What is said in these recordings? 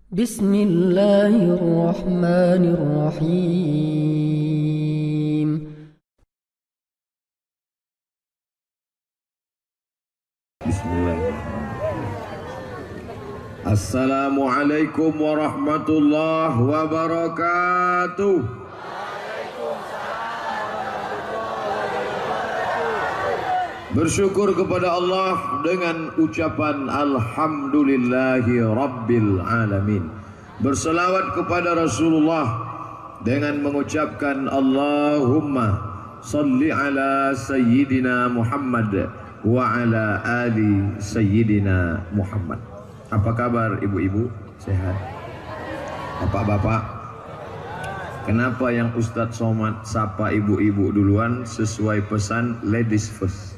Bismillahirrahmanirrahim. Bismillahirrahmanirrahim. Assalamualaikum warahmatullahi wabarakatuh. Bersyukur kepada Allah dengan ucapan Alhamdulillahi Rabbil Alamin. Berselawat kepada Rasulullah dengan mengucapkan Allahumma salli ala Sayyidina Muhammad wa ala ali Sayyidina Muhammad. Apa kabar ibu-ibu? Sehat? Bapak-bapak? Kenapa yang Ustadz Somad sapa ibu-ibu duluan sesuai pesan ladies first?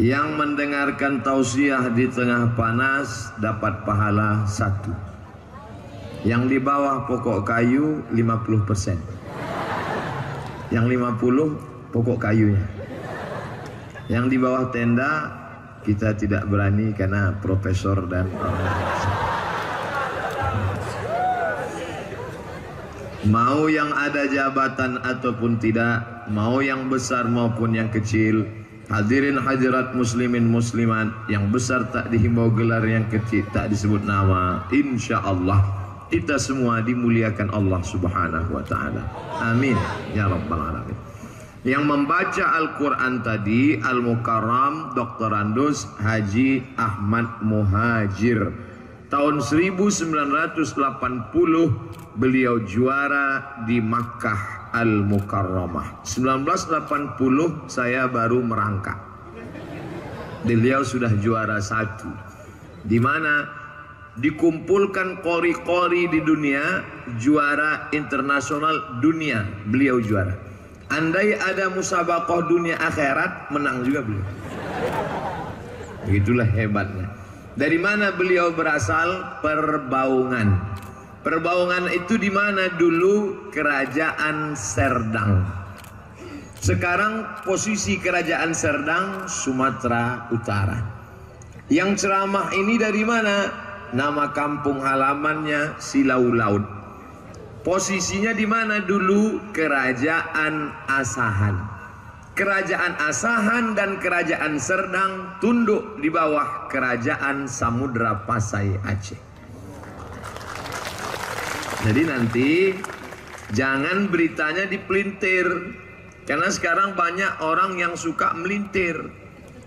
Yang mendengarkan tausiah di tengah panas dapat pahala 1. Yang di bawah pokok kayu 50%. Yang 50 pokok kayunya. Yang di bawah tenda kita tidak berani karena profesor dan mau yang ada jabatan ataupun tidak, mau yang besar maupun yang kecil. Hadirin hadirat muslimin muslimat, yang besar tak dihimbau gelar, yang kecil tak disebut nama. Insya Allah kita semua dimuliakan Allah subhanahu wa ta'ala. Amin ya rabbal alamin. Yang membaca Al-Quran tadi Al-Mukarram Dr. Andus Haji Ahmad Muhajir. Tahun 1980 beliau juara di Makkah Al-Mukarramah. 1980 saya baru merangkak. Beliau sudah juara 1. Di mana dikumpulkan qori-qori di dunia, juara internasional dunia, beliau juara. Andai ada musabaqah dunia akhirat, menang juga beliau. Begitulah hebatnya. Dari mana beliau berasal? Perbaungan. Perbaungan itu di mana dulu? Kerajaan Serdang. Sekarang posisi kerajaan Serdang Sumatera Utara. Yang ceramah ini dari mana? Nama kampung halamannya Silau Laut. Posisinya di mana dulu? Kerajaan Asahan. Kerajaan Asahan dan kerajaan Serdang tunduk di bawah kerajaan Samudra Pasai Aceh. Jadi nanti jangan beritanya dipelintir, karena sekarang banyak orang yang suka melintir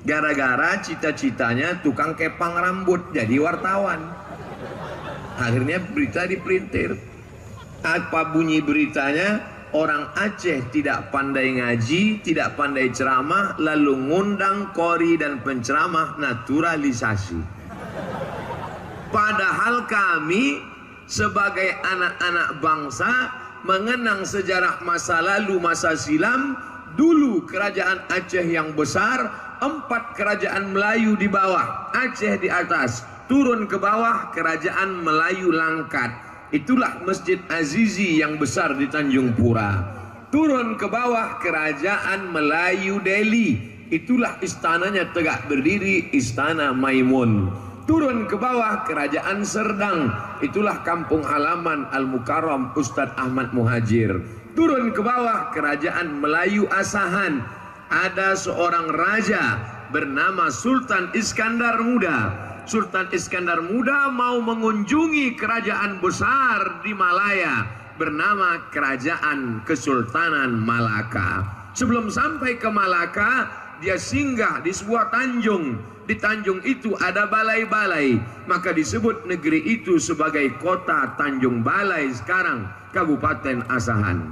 gara-gara cita-citanya tukang kepang rambut jadi wartawan. Akhirnya berita dipelintir. Apa bunyi beritanya? Orang Aceh tidak pandai ngaji, tidak pandai ceramah, lalu ngundang qori dan penceramah naturalisasi. Padahal kami sebagai anak-anak bangsa mengenang sejarah masa lalu, masa silam. Dulu kerajaan Aceh yang besar, 4 kerajaan Melayu di bawah, Aceh di atas, turun ke bawah kerajaan Melayu Langkat. Itulah Masjid Azizi yang besar di Tanjung Pura. Turun ke bawah kerajaan Melayu Delhi. Itulah istananya tegak berdiri, Istana Maimun. Turun ke bawah kerajaan Serdang. Itulah kampung halaman Al-Mukarram Ustadz Ahmad Muhajir. Turun ke bawah kerajaan Melayu Asahan. Ada seorang raja bernama Sultan Iskandar Muda. Sultan Iskandar Muda mau mengunjungi kerajaan besar di Malaya bernama Kerajaan Kesultanan Malaka. Sebelum sampai ke Malaka, dia singgah di sebuah tanjung. Di tanjung itu ada balai-balai, maka disebut negeri itu sebagai kota Tanjung Balai, sekarang Kabupaten Asahan.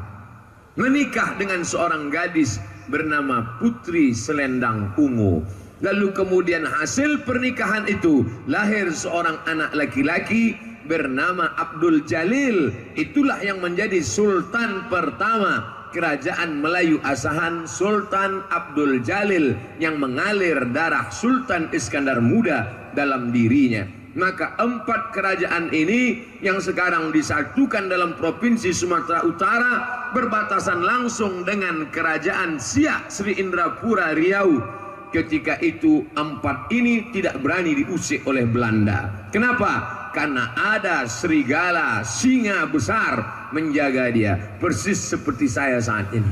Menikah dengan seorang gadis bernama Putri Selendang Ungu. Lalu kemudian hasil pernikahan itu lahir seorang anak laki-laki bernama Abdul Jalil. Itulah yang menjadi sultan pertama kerajaan Melayu Asahan, Sultan Abdul Jalil, yang mengalir darah Sultan Iskandar Muda dalam dirinya. Maka 4 kerajaan ini yang sekarang disatukan dalam provinsi Sumatera Utara berbatasan langsung dengan kerajaan Siak Sri Indrapura Riau. ketika itu empat ini tidak berani diusik oleh Belanda. Kenapa? Karena ada serigala singa besar menjaga dia, persis seperti saya saat ini.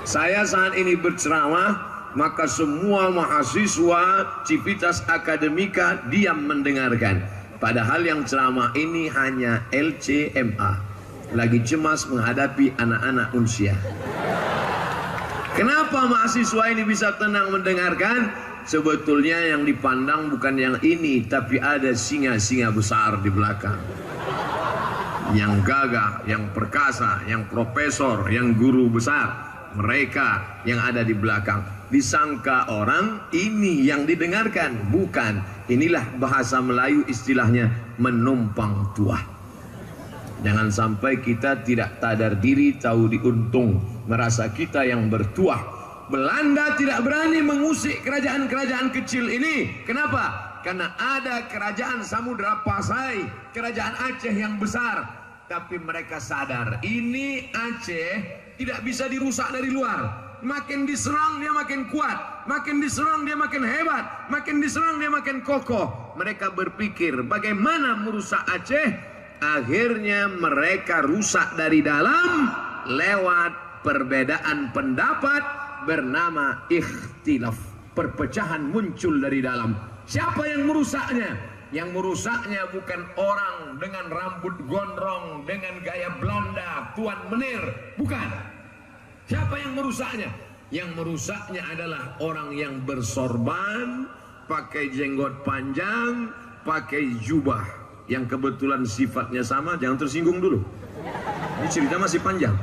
Saya saat ini berceramah, maka semua mahasiswa Civitas Akademika diam mendengarkan. Padahal yang ceramah ini hanya LCMA, lagi cemas menghadapi anak-anak unsia. Kenapa mahasiswa ini bisa tenang mendengarkan? Sebetulnya yang dipandang bukan yang ini, tapi ada singa-singa besar di belakang. Yang gagah, yang perkasa, yang profesor, yang guru besar. Mereka yang ada di belakang. Disangka orang ini yang didengarkan. Bukan. Inilah bahasa Melayu istilahnya menumpang tuah. Jangan sampai kita tidak sadar diri, tahu diuntung, merasa kita yang bertuah. Belanda tidak berani mengusik kerajaan-kerajaan kecil ini. Kenapa? Karena ada kerajaan Samudra Pasai, kerajaan Aceh yang besar. Tapi mereka sadar, ini Aceh tidak bisa dirusak dari luar. Makin diserang dia makin kuat, makin diserang dia makin hebat, makin diserang dia makin kokoh. Mereka berpikir bagaimana merusak Aceh. Akhirnya mereka rusak dari dalam lewat perbedaan pendapat bernama ikhtilaf. Perpecahan muncul dari dalam. Siapa yang merusaknya? Yang merusaknya bukan orang dengan rambut gondrong, dengan gaya Belanda, Tuan Menir. Bukan. Siapa yang merusaknya? Yang merusaknya adalah orang yang bersorban, pakai jenggot panjang, pakai jubah, yang kebetulan sifatnya sama. Jangan tersinggung dulu, ini cerita masih panjang.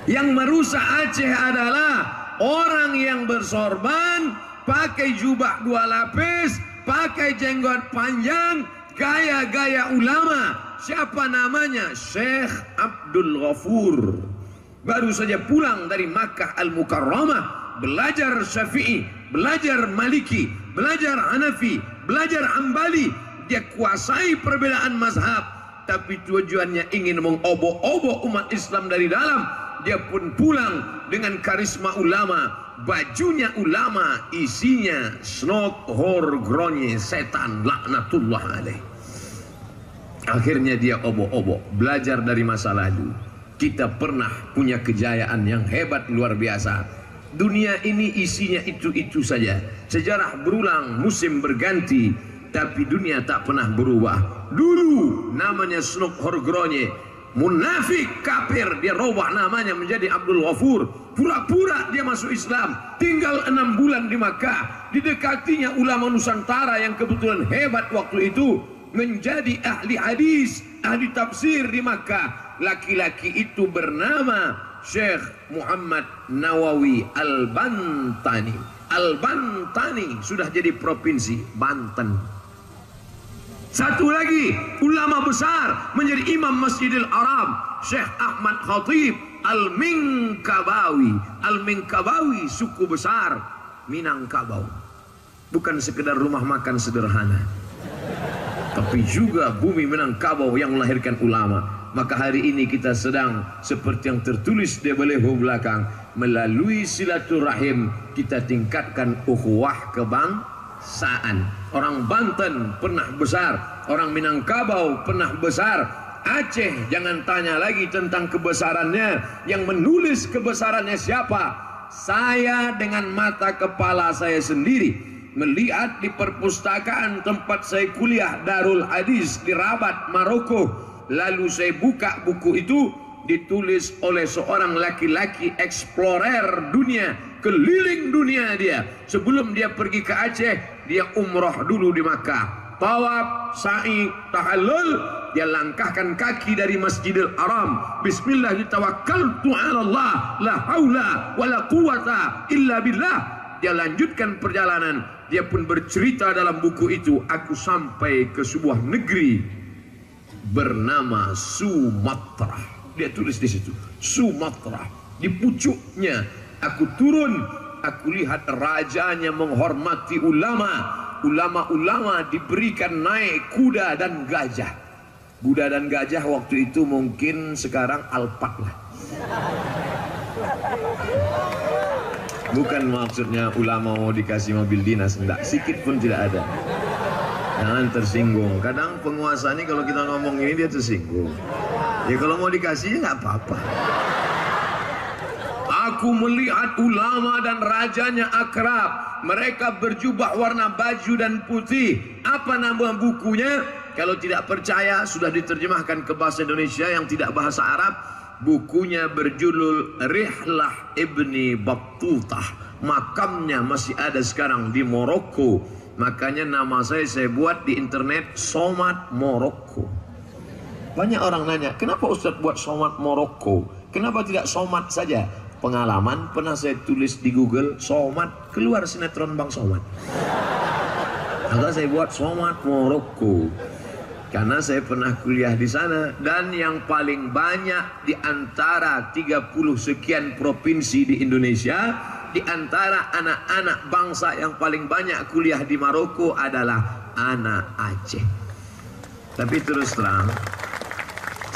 Yang merusak Aceh adalah orang yang bersorban, pakai jubah 2 lapis, pakai jenggot panjang, gaya-gaya ulama. Siapa namanya? Syekh Abdul Ghafur. Baru saja pulang dari Makkah Al-Mukarramah, belajar Syafi'i, belajar Maliki, belajar Hanafi, belajar Hambali. Dia kuasai perbedaan mazhab, tapi tujuannya ingin mengobok-obok umat Islam dari dalam. Dia pun pulang dengan karisma ulama, bajunya ulama, isinya snot horgronye setan laknatullah alaih. Akhirnya dia obok-obok, belajar dari masa lalu. Kita pernah punya kejayaan yang hebat luar biasa. Dunia ini isinya itu-itu saja. Sejarah berulang, musim berganti, tapi dunia tak pernah berubah. Dulu namanya Snok Horgronye, munafik kafir, dia robah namanya menjadi Abdul Ghafur. Pura-pura dia masuk Islam, tinggal 6 bulan di Makkah. Didekatinya ulama Nusantara yang kebetulan hebat waktu itu, menjadi ahli hadis, ahli tafsir di Makkah. Laki-laki itu bernama Syekh Muhammad Nawawi Al-Bantani. Al-Bantani sudah jadi provinsi Banten. Satu lagi ulama besar menjadi imam Masjidil Haram, Syekh Ahmad Khatib Al-Minkabawi. Al-Minkabawi suku besar Minangkabau. Bukan sekedar rumah makan sederhana, tapi juga bumi Minangkabau yang melahirkan ulama. Maka hari ini kita sedang seperti yang tertulis di baliho belakang, melalui silaturahim kita tingkatkan ukhuwah kebangsaan. Orang Banten pernah besar, orang Minangkabau pernah besar. Aceh jangan tanya lagi tentang kebesarannya. Yang menulis kebesarannya siapa? Saya dengan mata kepala saya sendiri melihat di perpustakaan tempat saya kuliah, Darul Hadis di Rabat, Maroko. Lalu saya buka buku itu, ditulis oleh seorang laki-laki eksplorer dunia, keliling dunia dia. Sebelum dia pergi ke Aceh, dia umrah dulu di Makkah. Tawaf, sa'i, tahallul, dia langkahkan kaki dari Masjidil Haram. Bismillah tawakkaltu 'ala Allah, la haula wala quwata illa billah. Dia lanjutkan perjalanan. Dia pun bercerita dalam buku itu, aku sampai ke sebuah negeri bernama Sumatra. Dia tulis di situ, Sumatra. Di pucuknya aku turun, aku lihat rajanya menghormati ulama. Ulama-ulama diberikan naik kuda dan gajah. Kuda dan gajah waktu itu mungkin sekarang alpat lah. Bukan maksudnya ulama mau dikasih mobil dinas, enggak, sikit pun tidak ada. Jangan tersinggung. Kadang penguasa ini kalau kita ngomong ini dia tersinggung. Ya kalau mau dikasih nggak apa-apa. Aku melihat ulama dan rajanya akrab. Mereka berjubah warna baju dan putih. Apa nama bukunya? Kalau tidak percaya sudah diterjemahkan ke bahasa Indonesia yang tidak bahasa Arab. Bukunya berjudul Rihlah Ibni Battutah. Makamnya masih ada sekarang di Maroko. Makanya nama saya buat di internet Somad Maroko. Banyak orang nanya, kenapa Ustadz buat Somad Maroko? Kenapa tidak Somad saja? Pengalaman pernah saya tulis di Google Somad, keluar sinetron Bang Somad. Maka saya buat Somad Maroko. Karena saya pernah kuliah di sana, dan yang paling banyak di antara 30 sekian provinsi di Indonesia, di antara anak-anak bangsa yang paling banyak kuliah di Maroko adalah anak Aceh. Tapi terus terang,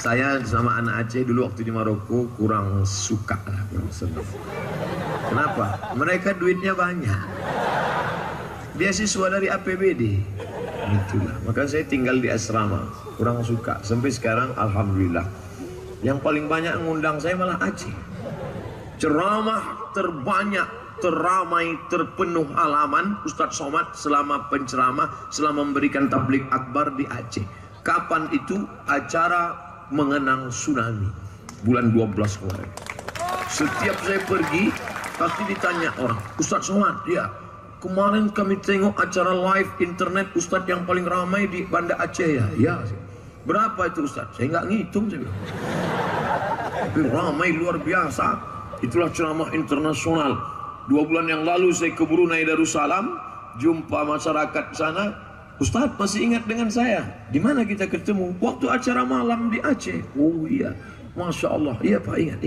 saya sama anak Aceh dulu waktu di Maroko kurang suka lah, kurang senang. Kenapa? Mereka duitnya banyak. Beasiswa dari APBD. Itulah. Maka saya tinggal di asrama, kurang suka. Sampai sekarang alhamdulillah. Yang paling banyak ngundang saya malah Aceh. Ceramah terbanyak, teramai, terpenuh halaman Ustadz Somad selama penceramah, selama memberikan tabligh akbar di Aceh. Kapan itu? Acara mengenang tsunami bulan 12 kemarin. Setiap saya pergi pasti ditanya orang, Ustadz Somad, ya kemarin kami tengok acara live internet Ustadz yang paling ramai di Banda Aceh ya. Ya. Berapa itu Ustadz? Saya nggak ngitung saya bilang. Tapi ramai luar biasa. Itulah ceramah internasional. 2 bulan yang lalu saya ke Brunei Darussalam, jumpa masyarakat sana. Ustadz masih ingat dengan saya? Di mana kita ketemu? Waktu acara malam di Aceh. Oh iya, Masya Allah. Iya Pak, ingat.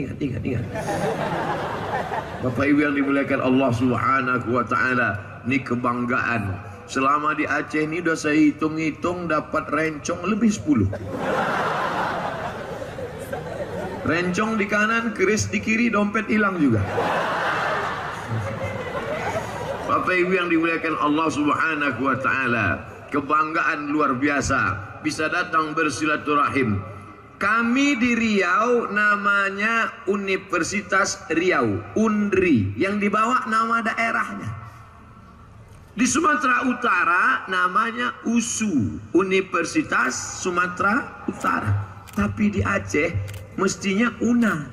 Bapak Ibu yang dimuliakan Allah Subhanahu wa Ta'ala, ini kebanggaan. Selama di Aceh ini udah saya hitung-hitung dapat rencong lebih 10. Rencong di kanan, keris di kiri, dompet hilang juga. Bapak Ibu yang dimuliakan Allah Subhanahu wa Ta'ala, kebanggaan luar biasa bisa datang bersilaturahim. Kami di Riau namanya Universitas Riau, UNRI, yang dibawa nama daerahnya. Di Sumatera Utara namanya USU, Universitas Sumatera Utara. Tapi di Aceh mestinya UNA,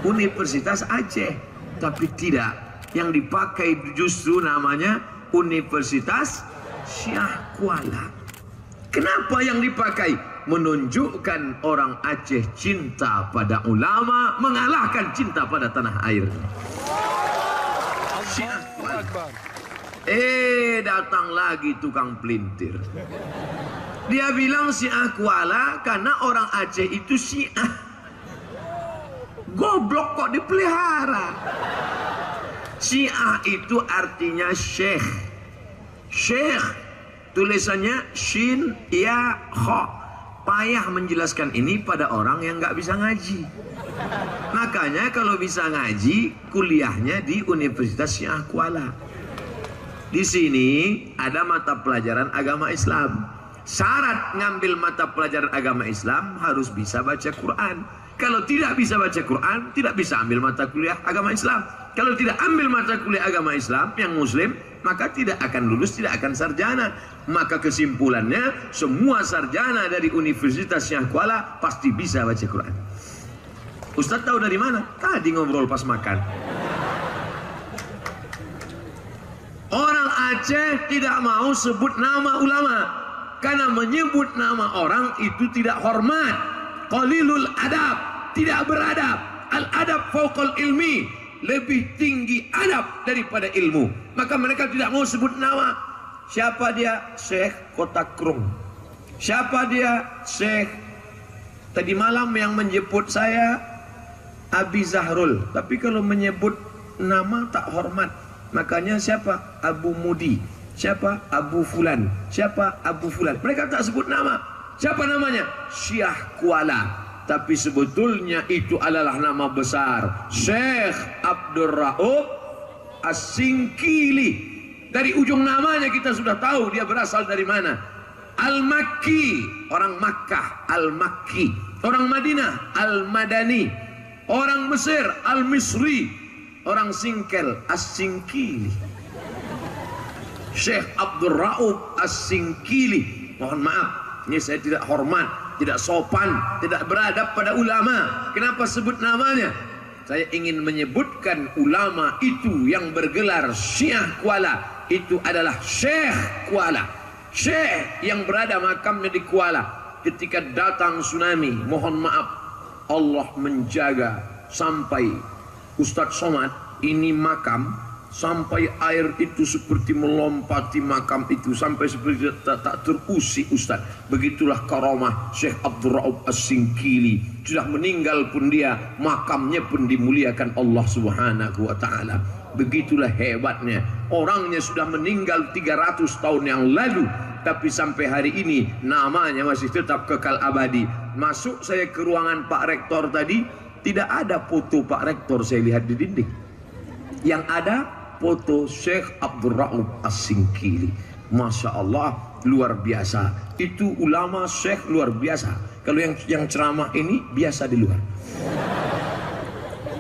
Universitas Aceh. Tapi tidak, yang dipakai justru namanya Universitas Syah Kuala. Kenapa yang dipakai? Menunjukkan orang Aceh cinta pada ulama mengalahkan cinta pada tanah air. Syah Kuala. Datang lagi tukang pelintir. Dia bilang Syiah Kuala karena orang Aceh itu Syiah. Goblok kok dipelihara. Syiah itu artinya syekh. Syekh tulisannya shin ya kha. Payah menjelaskan ini pada orang yang nggak bisa ngaji. Makanya kalau bisa ngaji, kuliahnya di Universitas Syiah Kuala. Di sini ada mata pelajaran agama Islam. Syarat ngambil mata pelajaran agama Islam harus bisa baca Quran. Kalau tidak bisa baca Quran, tidak bisa ambil mata kuliah agama Islam. Kalau tidak ambil mata kuliah agama Islam yang Muslim, maka tidak akan lulus, tidak akan sarjana. Maka kesimpulannya, semua sarjana dari Universitas Syah Kuala pasti bisa baca Quran. Ustadz tahu dari mana? Tadi ngobrol pas makan. Orang Aceh tidak mau sebut nama ulama, karena menyebut nama orang itu tidak hormat. Qalilul adab, tidak beradab. Al-adab fauqal ilmi, lebih tinggi adab daripada ilmu. Maka mereka tidak mau sebut nama. Siapa dia? Syekh Kotakrung. Siapa dia? Syekh tadi malam yang menjemput saya Abi Zahrul. Tapi kalau menyebut nama tak hormat. Makanya siapa? Abu Mudi. Siapa? Abu Fulan. Siapa? Abu Fulan. Mereka tak sebut nama. Siapa namanya? Syah Kuala. Tapi sebetulnya itu adalah nama besar Syekh Abdul Rauf As-Singkili. Dari ujung namanya kita sudah tahu dia berasal dari mana. Al-Makki, orang Makkah, Al-Makki. Orang Madinah, Al-Madani. Orang Mesir, Al-Misri. Orang Singkel, As-Singkili. Syekh Abdul Raub As-Singkili. Mohon maaf, ini saya tidak hormat, tidak sopan, tidak beradab pada ulama. Kenapa sebut namanya? Saya ingin menyebutkan ulama itu yang bergelar Syiah Kuala. Itu adalah Syekh Kuala. Syekh yang berada makamnya di Kuala. Ketika datang tsunami, mohon maaf, Allah menjaga sampai Ustadz Somad ini makam, sampai air itu seperti melompati makam itu, sampai seperti tak terusik Ustadz. Begitulah karamah Syekh Abdul Raub As-Singkili. Sudah meninggal pun dia, makamnya pun dimuliakan Allah Subhanahu wa ta'ala. Begitulah hebatnya. Orangnya sudah meninggal 300 tahun yang lalu, tapi sampai hari ini namanya masih tetap kekal abadi. Masuk saya ke ruangan Pak Rektor tadi, tidak ada foto Pak Rektor saya lihat di dinding. Yang ada foto Syekh Abdul Raub As-Singkili. Masya Allah, luar biasa. Itu ulama Syekh luar biasa. Kalau yang ceramah ini biasa di luar.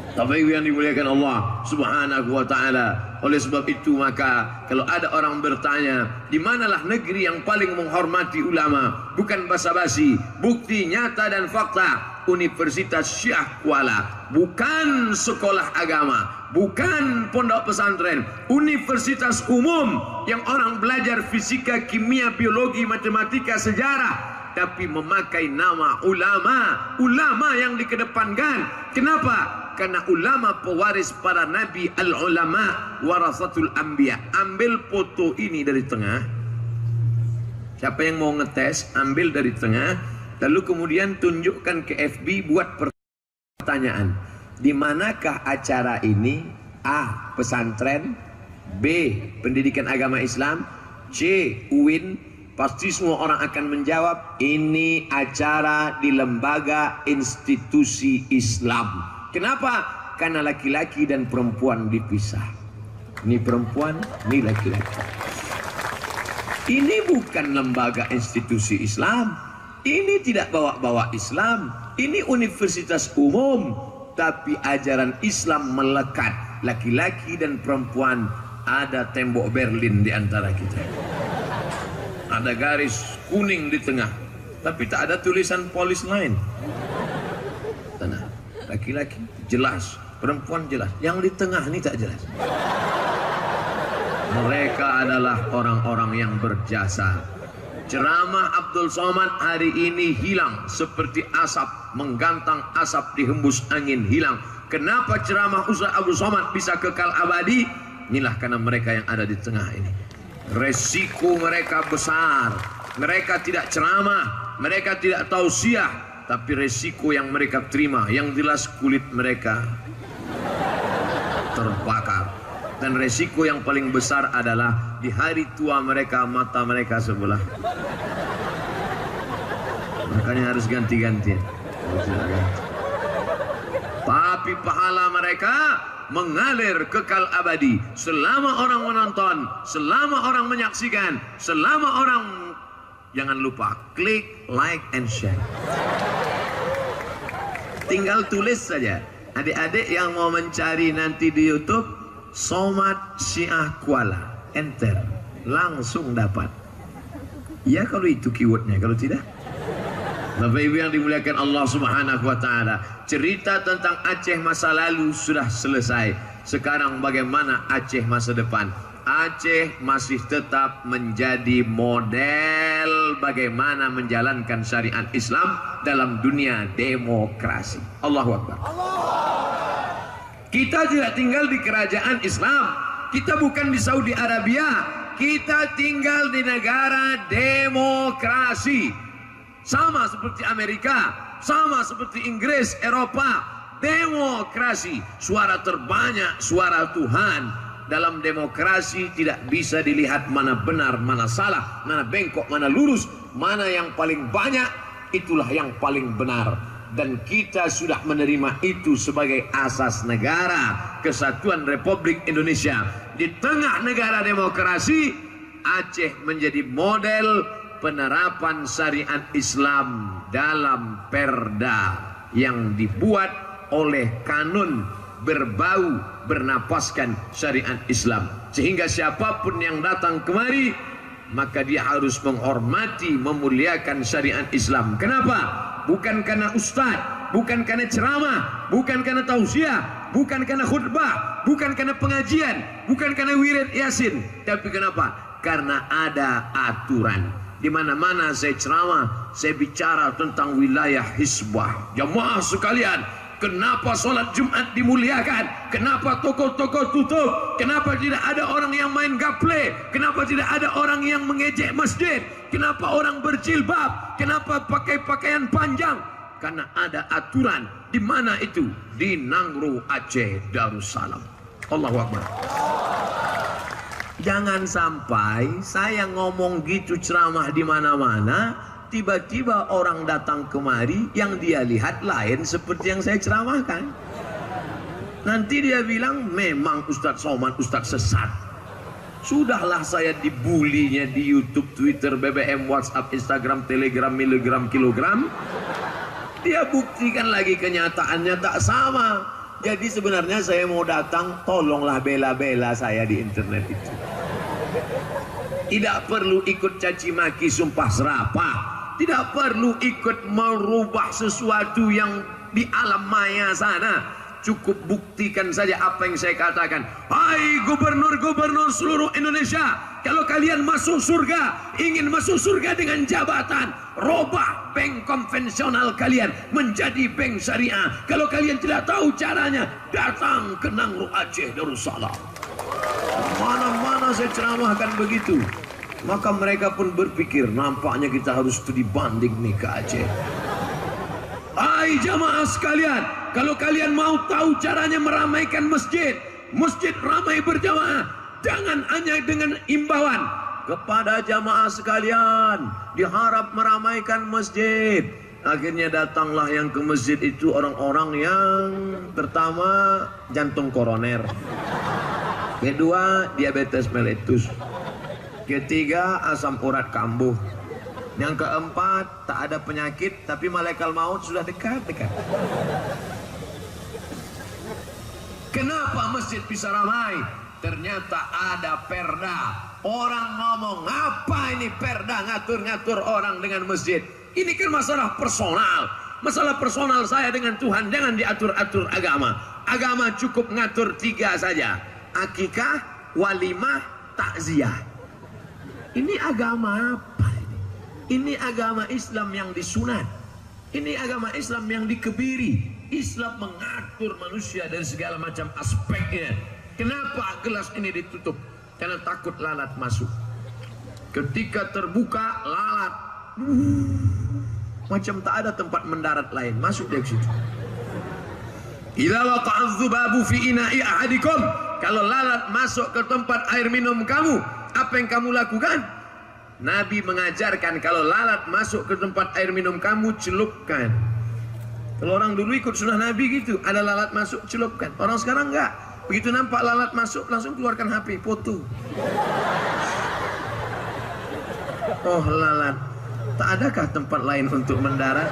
Tapi yang dimuliakan Allah Subhanahu wa ta'ala. Oleh sebab itu maka kalau ada orang bertanya, di manalah negeri yang paling menghormati ulama? Bukan basa-basi, bukti nyata dan fakta. Universitas Syiah Kuala. Bukan sekolah agama, bukan pondok pesantren, universitas umum yang orang belajar fisika, kimia, biologi, matematika, sejarah, tapi memakai nama ulama. Ulama yang dikedepankan. Kenapa? Karena ulama pewaris para nabi, al-ulama warasatul anbiya. Ambil foto ini dari tengah. Siapa yang mau ngetes, ambil dari tengah, lalu kemudian tunjukkan ke FB, buat pertanyaan. Di manakah acara ini? A. Pesantren. B. Pendidikan agama Islam. C. UIN. Pasti semua orang akan menjawab, ini acara di lembaga institusi Islam. Kenapa? Karena laki-laki dan perempuan dipisah. Ini perempuan, ini laki-laki. Ini bukan lembaga institusi Islam. Ini tidak bawa-bawa Islam. Ini universitas umum. Tapi ajaran Islam melekat. Laki-laki dan perempuan, ada tembok Berlin di antara kita. Ada garis kuning di tengah. Tapi tak ada tulisan polis lain. Tanah. Laki-laki jelas, perempuan jelas. Yang di tengah ini tak jelas. Mereka adalah orang-orang yang berjasa. Ceramah Abdul Somad hari ini hilang seperti asap, menggantang asap dihembus angin, hilang. Kenapa ceramah Ustaz Abdul Somad bisa kekal abadi? Inilah karena mereka yang ada di tengah ini. Resiko mereka besar. Mereka tidak ceramah, mereka tidak tausiah, tapi resiko yang mereka terima, yang jelas kulit mereka terbakar. Dan resiko yang paling besar adalah di hari tua mereka, mata mereka sebelah. Makanya harus ganti-ganti. Tapi pahala mereka mengalir kekal abadi. Selama orang menonton, selama orang menyaksikan, selama orang, jangan lupa klik, like, and share. Tinggal tulis saja. Adik-adik yang mau mencari nanti di YouTube, Somad Syiah Kuala, enter, langsung dapat. Ya kalau itu keywordnya, kalau tidak, Bapak Ibu yang dimuliakan Allah Subhanahu wa ta'ala, cerita tentang Aceh masa lalu sudah selesai. Sekarang bagaimana Aceh masa depan? Aceh masih tetap menjadi model bagaimana menjalankan syariat Islam dalam dunia demokrasi. Allahu Akbar. Kita tidak tinggal di kerajaan Islam. Kita bukan di Saudi Arabia. Kita tinggal di negara demokrasi. Sama seperti Amerika, sama seperti Inggris, Eropa. Demokrasi, suara terbanyak, suara Tuhan. Dalam demokrasi tidak bisa dilihat mana benar, mana salah, mana bengkok, mana lurus, mana yang paling banyak, itulah yang paling benar. dan kita sudah menerima itu sebagai asas negara kesatuan Republik Indonesia. Di tengah negara demokrasi, Aceh menjadi model penerapan syariat Islam dalam perda yang dibuat oleh kanun berbau bernapaskan syariat Islam, sehingga siapapun yang datang kemari maka dia harus menghormati, memuliakan syariat Islam. Kenapa? Bukan karena ustaz, bukan karena ceramah, bukan karena tausiah, bukan karena khutbah, bukan karena pengajian, bukan karena wirid yasin, tapi kenapa? Karena ada aturan. Di mana-mana saya ceramah, saya bicara tentang wilayah hisbah. Jamaah sekalian, kenapa sholat Jumat dimuliakan? Kenapa toko-toko tutup? Kenapa tidak ada orang yang main gaple? Kenapa tidak ada orang yang mengejek masjid? Kenapa orang berjilbab? Kenapa pakai pakaian panjang? Karena ada aturan. Di mana itu? Di Nangro, Aceh Darussalam. Allahu Akbar. Jangan sampai saya ngomong gitu ceramah di mana-mana, tiba-tiba orang datang kemari yang dia lihat lain seperti yang saya ceramahkan. Nanti dia bilang memang Ustadz Somad Ustadz sesat. Sudahlah saya dibulinya di YouTube, Twitter, BBM, WhatsApp, Instagram, Telegram, miligram, kilogram. Dia buktikan lagi kenyataannya tak sama. Jadi sebenarnya saya mau datang, tolonglah bela-bela saya di internet itu. Tidak perlu ikut caci maki, sumpah serapah. Tidak perlu ikut merubah sesuatu yang di alam maya sana. Cukup buktikan saja apa yang saya katakan. Hai gubernur-gubernur seluruh Indonesia, kalau kalian masuk surga, ingin masuk surga dengan jabatan, robah bank konvensional kalian menjadi bank syariah. Kalau kalian tidak tahu caranya, datang ke Nangro Aceh Darussalam. Mana-mana saya ceramahkan begitu. Maka mereka pun berpikir, nampaknya kita harus studi banding nih ke Aceh. Hai jamaah sekalian, kalau kalian mau tahu caranya meramaikan masjid, masjid ramai berjamaah, jangan hanya dengan imbauan kepada jamaah sekalian, diharap meramaikan masjid. Akhirnya datanglah yang ke masjid itu orang-orang yang pertama jantung koroner, kedua diabetes meletus, ketiga asam urat kambuh, yang keempat tak ada penyakit tapi malaikat maut sudah dekat-dekat. Kenapa masjid bisa ramai? Ternyata ada perda. Orang ngomong, apa ini perda ngatur-ngatur orang dengan masjid? Ini kan masalah personal. Masalah personal saya dengan Tuhan, jangan diatur-atur agama. Agama cukup ngatur 3 saja. Akikah, walimah, takziah. Ini agama apa ini? Ini agama Islam yang disunat. Ini agama Islam yang dikebiri. Islam mengatur manusia dari segala macam aspeknya. Kenapa gelas ini ditutup? Karena takut lalat masuk. Ketika terbuka, lalat macam tak ada tempat mendarat lain, masuk dia ke situ. Idza waqa'a dzubabu fi ina'i ahadikum, kalau lalat masuk ke tempat air minum kamu, apa yang kamu lakukan? Nabi mengajarkan kalau lalat masuk ke tempat air minum kamu, celupkan. Kalau orang dulu ikut sunnah Nabi gitu, ada lalat masuk, celupkan. Orang sekarang enggak. Begitu nampak lalat masuk, langsung keluarkan HP, foto. Oh lalat, tak adakah tempat lain untuk mendarat?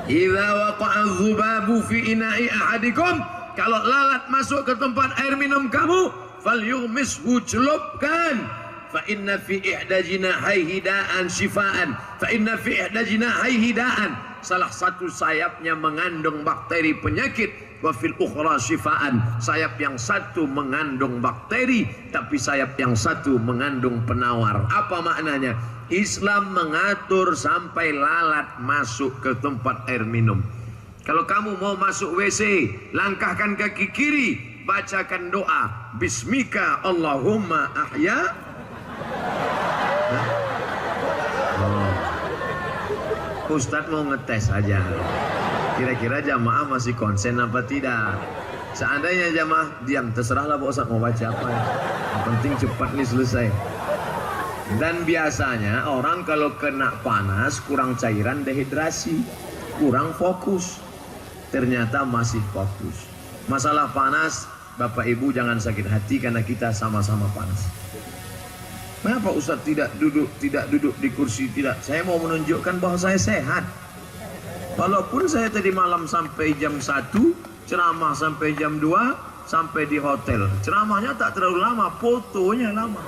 Idza waqa'a dzubabu fi ina'i ahadikum, kalau lalat masuk ke tempat air minum kamu, falyughmishu, celupkan. Fa inna fi ihda jinahaihi da'an shifaan. Fa inna fi ihda jinahaihi da'an, salah satu sayapnya mengandung bakteri penyakit. Wa fil ukhra shifaan, sayap yang satu mengandung bakteri, tapi sayap yang satu mengandung penawar. Apa maknanya? Islam mengatur sampai lalat masuk ke tempat air minum. Kalau kamu mau masuk WC, langkahkan kaki kiri, bacakan doa, Bismika Allahumma ahya. Ustadz mau ngetes aja, kira-kira jamaah masih konsen apa tidak. Seandainya jamaah diam, terserahlah Pak Ustadz mau baca apa ya. Yang penting cepat nih selesai. Dan biasanya orang kalau kena panas kurang cairan, dehidrasi, kurang fokus. Ternyata masih fokus. Masalah panas, Bapak Ibu jangan sakit hati karena kita sama-sama panas. Kenapa Ustaz tidak duduk di kursi, tidak? Saya mau menunjukkan bahwa saya sehat. Walaupun saya tadi malam sampai jam 1, ceramah sampai jam 2, sampai di hotel. Ceramahnya tak terlalu lama, fotonya lama.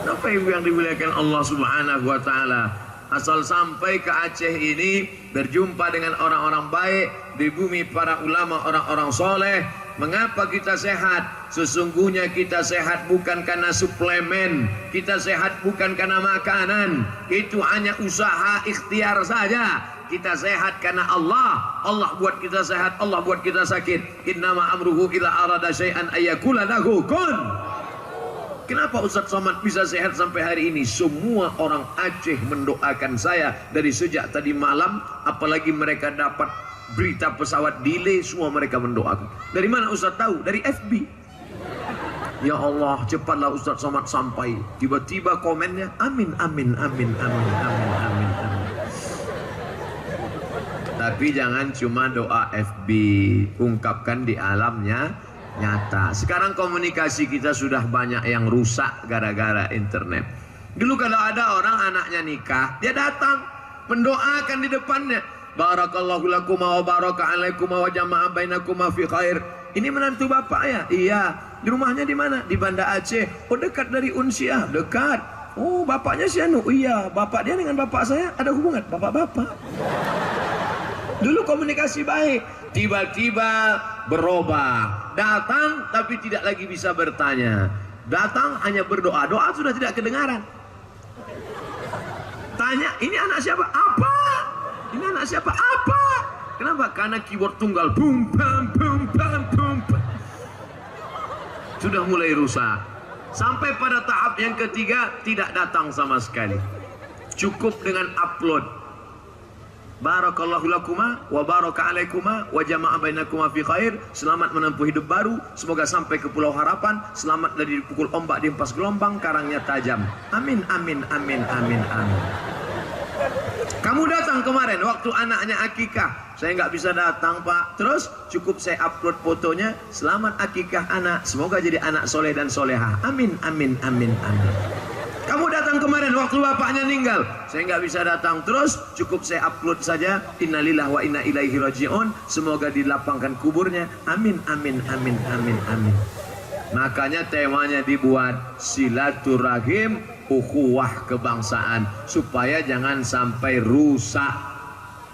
Kenapa Ibu yang dimuliakan Allah Subhanahu wa taala? Asal sampai ke Aceh ini berjumpa dengan orang-orang baik di bumi para ulama, orang-orang soleh. Mengapa kita sehat? Sesungguhnya kita sehat bukan karena suplemen, kita sehat bukan karena makanan. Itu hanya usaha ikhtiar saja. Kita sehat karena Allah. Allah buat kita sehat, Allah buat kita sakit. Innama amruhu ila arada syai'an ayyakula lahu kun. Kenapa Ustaz Somad bisa sehat sampai hari ini? Semua orang Aceh mendoakan saya dari sejak tadi malam, apalagi mereka dapat berita pesawat delay, semua mereka mendoakan. Dari mana Ustaz tahu? Dari FB. Ya Allah, cepatlah Ustaz Somad sampai. Tiba-tiba komennya, amin, amin, amin, amin, amin, amin, amin. Tapi jangan cuma doa FB, ungkapkan di alamnya nyata. Sekarang komunikasi kita sudah banyak yang rusak gara-gara internet. Dulu kalau ada orang anaknya nikah, dia datang mendoakan di depannya. Barakallahu lakuma wa baraka alaikuma wa jama'a bainakuma fi khair. Ini menantu bapak ya? Iya. Di rumahnya di mana? Di Banda Aceh. Oh, dekat dari Unsiah. Dekat. Oh, bapaknya si Anu. Iya, bapak dia dengan bapak saya ada hubungan. Bapak-bapak. Dulu komunikasi baik. Tiba-tiba berubah. Datang tapi tidak lagi bisa bertanya. Datang hanya berdoa. Doa sudah tidak kedengaran. Tanya, ini anak siapa? Apa? Ini anak siapa? Apa? Kenapa? Karena keyboard tunggal. Bum, bam, bum, bam, bum, bam. Sudah mulai rusak. Sampai pada tahap yang ketiga, tidak datang sama sekali. Cukup dengan upload. Barakallahu lakuma wa baraka alaikuma wa jama'a bainakuma fi khair. Selamat menempuh hidup baru. Semoga sampai ke Pulau Harapan. Selamat dari dipukul ombak dihempas gelombang, karangnya tajam. Amin, amin, amin, amin, amin. Kamu datang kemarin waktu anaknya akikah. Saya nggak bisa datang Pak. Terus cukup saya upload fotonya. Selamat akikah anak. Semoga jadi anak soleh dan soleha. Amin, amin, amin, amin. Kamu datang kemarin waktu bapaknya meninggal. Saya nggak bisa datang. Terus cukup saya upload saja. Innalillahi wa inna ilaihi raji'un. Semoga dilapangkan kuburnya. Amin, amin, amin, amin, amin. Makanya temanya dibuat silaturahim, ukhuwah kebangsaan, supaya jangan sampai rusak.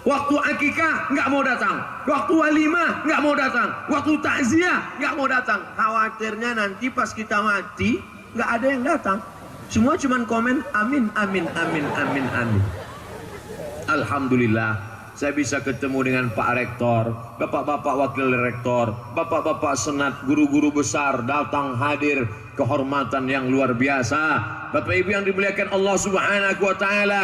Waktu akikah nggak mau datang, waktu walimah nggak mau datang, waktu takziah nggak mau datang. Khawatirnya nanti pas kita mati nggak ada yang datang. Semua cuman komen amin, amin, amin, amin, amin. Alhamdulillah, saya bisa ketemu dengan Pak Rektor, bapak-bapak wakil rektor, bapak-bapak senat, guru-guru besar datang hadir, kehormatan yang luar biasa. Bapak Ibu yang dimuliakan Allah Subhanahu wa taala,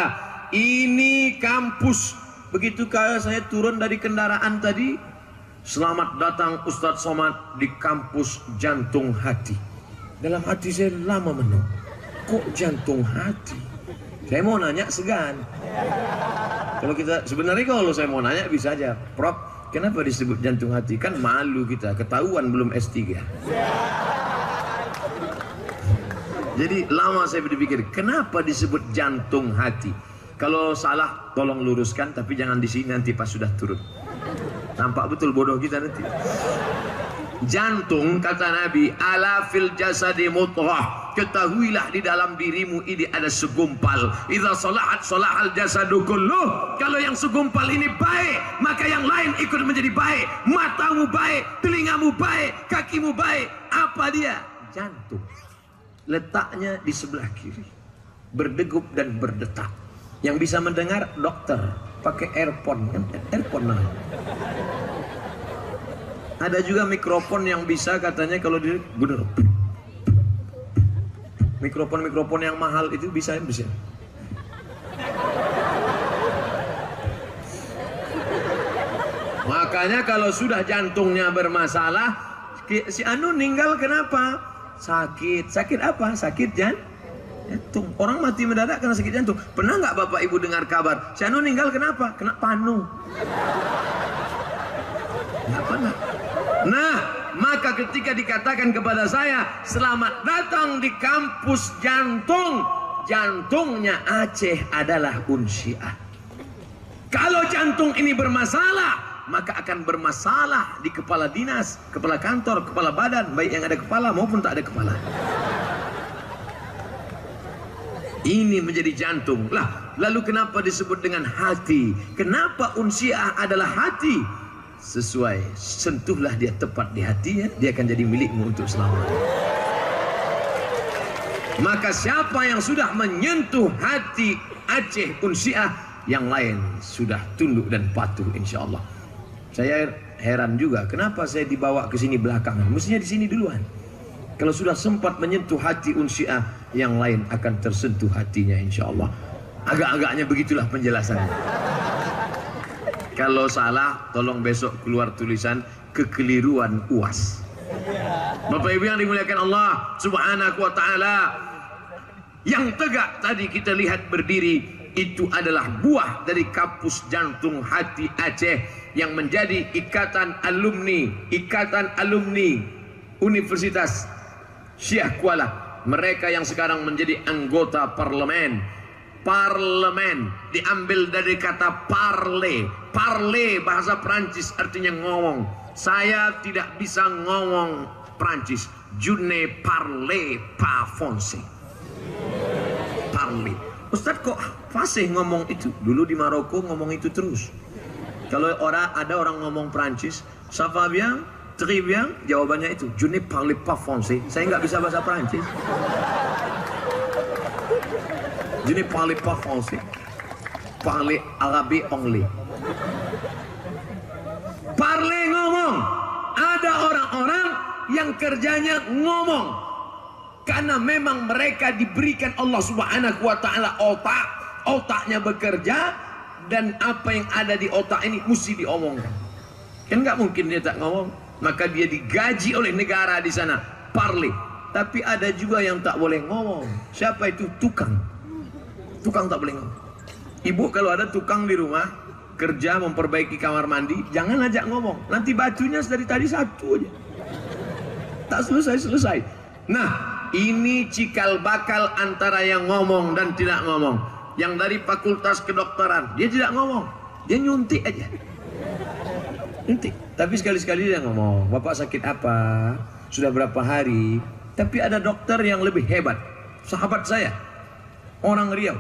ini kampus. Begitu kala saya turun dari kendaraan tadi, selamat datang Ustadz Somad di kampus Jantung Hati. Dalam hati saya lama menung, kok jantung hati? Saya mau nanya segan. Kalau kita sebenarnya kalau saya mau nanya bisa aja, Prof, kenapa disebut jantung hati? Kan malu kita, ketahuan belum S3. Jadi lama saya berpikir, kenapa disebut jantung hati? Kalau salah tolong luruskan, tapi jangan di sini nanti pas sudah turun. Nampak betul bodoh kita nanti. Jantung kata Nabi, ala fil jasadi mutrah. Ketahuilah di dalam dirimu ini ada segumpal. Idza salahat salahal jasadu kulluh. Kalau yang segumpal ini baik, maka yang lain ikut menjadi baik. Matamu baik, telingamu baik, kakimu baik. Apa dia? Jantung. Letaknya di sebelah kiri, berdegup dan berdetak. Yang bisa mendengar dokter pakai earphone, earphone nah. Ada juga mikrofon yang bisa katanya kalau di bener. Mikrofon yang mahal itu bisa. Makanya kalau sudah jantungnya bermasalah, si Anu meninggal kenapa? Sakit. Sakit apa? Sakit jantung. Orang mati mendadak karena sakit jantung. Pernah nggak Bapak Ibu dengar kabar? Si Anu meninggal kenapa? Kena panu. Nggak pernah. Nah, maka ketika dikatakan kepada saya, selamat datang di kampus jantung, jantungnya Aceh adalah Unsyah. Kalau jantung ini bermasalah, maka akan bermasalah di kepala dinas, kepala kantor, kepala badan, baik yang ada kepala maupun tak ada kepala. Ini menjadi jantung. Lah, lalu kenapa disebut dengan hati? Kenapa Unsyah adalah hati? Sesuai, sentuhlah dia tepat di hatinya, dia akan jadi milikmu untuk selamanya. Maka siapa yang sudah menyentuh hati Aceh Unsyah, yang lain sudah tunduk dan patuh insya Allah. Saya heran juga kenapa saya dibawa ke sini belakangan. Mestinya di sini duluan. Kalau sudah sempat menyentuh hati Unsyah, yang lain akan tersentuh hatinya insya Allah. Agak-agaknya begitulah penjelasannya. Kalau salah, tolong besok keluar tulisan kekeliruan UAS. Bapak Ibu yang dimuliakan Allah Subhanahu wa Ta'ala, yang tegak tadi kita lihat berdiri, itu adalah buah dari kampus jantung hati Aceh yang menjadi ikatan alumni Universitas Syah Kuala. Mereka yang sekarang menjadi anggota parlemen diambil dari kata parler. Parler bahasa Prancis artinya ngomong. Saya tidak bisa ngomong Prancis. Je ne parle pas français. Parler. Ustaz kok fasih ngomong itu? Dulu di Maroko ngomong itu terus. Kalau ada orang ngomong Prancis, ça va bien, très bien, jawabannya itu, je ne parle pas français. Saya nggak bisa bahasa Prancis. Je ne parle pas français. Parle arabe anglais. Parle ngomong. Ada orang-orang yang kerjanya ngomong. Karena memang mereka diberikan Allah Subhanahu wa Ta'ala otaknya bekerja, dan apa yang ada di otak ini mesti diomongkan. Kan nggak mungkin dia tak ngomong. Maka dia digaji oleh negara di sana, parle. Tapi ada juga yang tak boleh ngomong. Siapa itu? Tukang tak boleh ngomong. Ibu kalau ada tukang di rumah kerja memperbaiki kamar mandi, jangan ajak ngomong. Nanti batunya dari tadi satu aja, tak selesai. Nah, ini cikal bakal antara yang ngomong dan tidak ngomong. Yang dari fakultas kedokteran, dia tidak ngomong, dia nyuntik aja. Nyuntik. Tapi sekali-sekali dia ngomong, Bapak sakit apa? Sudah berapa hari? Tapi ada dokter yang lebih hebat. Sahabat saya, orang Riau.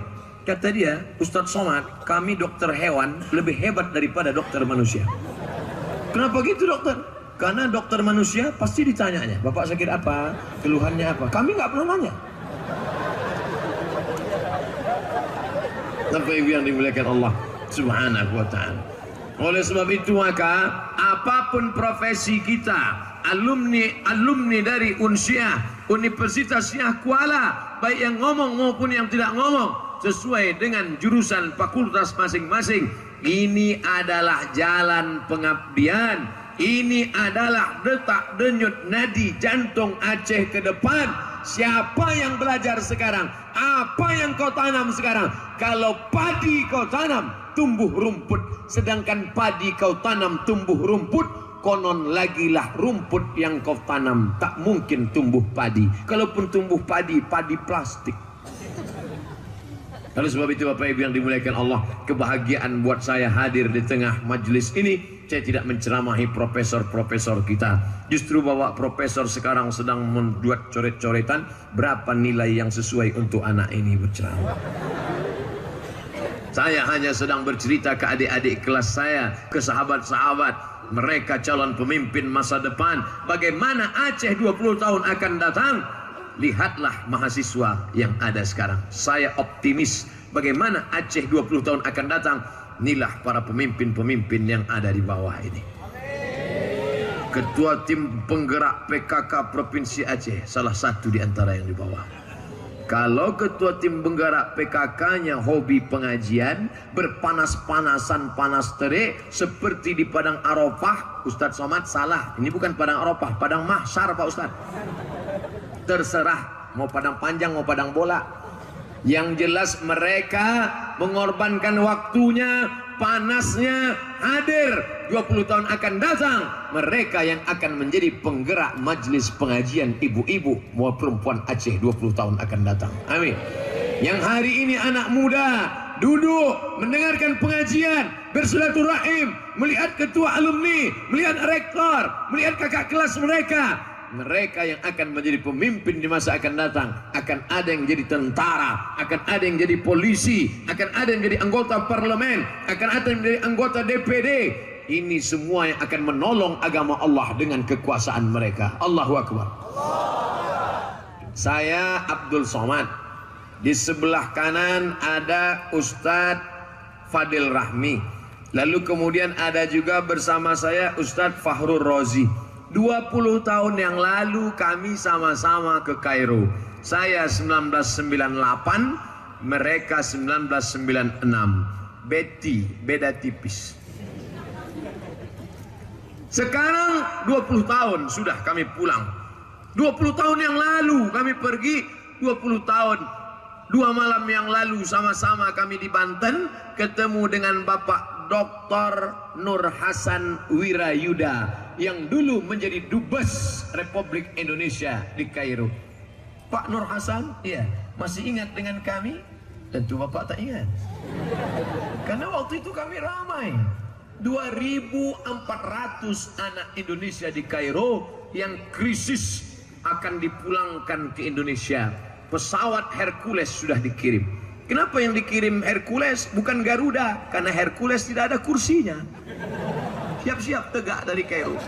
Kata dia, Ustadz Somad, kami dokter hewan lebih hebat daripada dokter manusia. Kenapa gitu dokter? Karena dokter manusia pasti ditanyanya, Bapak sakit apa? Keluhannya apa? Kami nggak pernah nanya. Bapak Ibu yang dimuliakan Allah Subhanahu wa Ta'ala. Oleh sebab itu maka apapun profesi kita, alumni dari Unsyah, Universitas Syah Kuala, baik yang ngomong maupun yang tidak ngomong, sesuai dengan jurusan fakultas masing-masing, ini adalah jalan pengabdian. Ini adalah detak denyut nadi jantung Aceh ke depan. Siapa yang belajar sekarang? Apa yang kau tanam sekarang? Kalau padi kau tanam, tumbuh rumput. Sedangkan padi kau tanam, tumbuh rumput. Konon lagilah rumput yang kau tanam tak mungkin tumbuh padi. Kalaupun tumbuh padi, padi plastik. Oleh sebab itu Bapak Ibu yang dimuliakan Allah, kebahagiaan buat saya hadir di tengah majelis ini. Saya tidak menceramahi profesor-profesor kita. Justru bahwa profesor sekarang sedang membuat coret-coretan berapa nilai yang sesuai untuk anak ini berceramah. Saya hanya sedang bercerita ke adik-adik kelas saya, ke sahabat-sahabat, mereka calon pemimpin masa depan. Bagaimana Aceh 20 tahun akan datang? Lihatlah mahasiswa yang ada sekarang. Saya optimis bagaimana Aceh 20 tahun akan datang. Inilah para pemimpin-pemimpin yang ada di bawah ini. Ketua tim penggerak PKK Provinsi Aceh, salah satu di antara yang di bawah. Kalau ketua tim penggerak PKK-nya hobi pengajian, berpanas-panasan panas terik seperti di Padang Arafah, Ustadz Somad salah. Ini bukan Padang Arafah, Padang Mahsyar Pak Ustadz. Terserah mau padang panjang mau padang bola. Yang jelas mereka mengorbankan waktunya, panasnya, hadir 20 tahun akan datang. Mereka yang akan menjadi penggerak majelis pengajian ibu-ibu mau perempuan Aceh 20 tahun akan datang. Amin. Yang hari ini anak muda duduk mendengarkan pengajian, bersilaturahim, melihat ketua alumni, melihat rektor, melihat kakak kelas mereka. Mereka yang akan menjadi pemimpin di masa akan datang. Akan ada yang jadi tentara, akan ada yang jadi polisi, akan ada yang jadi anggota parlemen, akan ada yang jadi anggota DPD. Ini semua yang akan menolong agama Allah dengan kekuasaan mereka. Allahu Akbar. Saya Abdul Somad. Di sebelah kanan ada Ustadz Fadil Rahmi. Lalu kemudian ada juga bersama saya Ustadz Fahrul Rozi. 20 tahun yang lalu kami sama-sama ke Kairo. Saya 1998, mereka 1996. Beda tipis. Sekarang 20 tahun sudah kami pulang. 20 tahun yang lalu kami pergi, 20 tahun. 2 malam yang lalu sama-sama kami di Banten ketemu dengan Bapak Dr. Nur Hasan Wirayuda yang dulu menjadi Dubes Republik Indonesia di Kairo. Pak Nur Hasan, iya, masih ingat dengan kami? Tentu Bapak tak ingat. Karena waktu itu kami ramai. 2.400 anak Indonesia di Kairo yang krisis akan dipulangkan ke Indonesia. Pesawat Hercules sudah dikirim. Kenapa yang dikirim Hercules bukan Garuda? Karena Hercules tidak ada kursinya. Siap-siap tegak dari Kairo.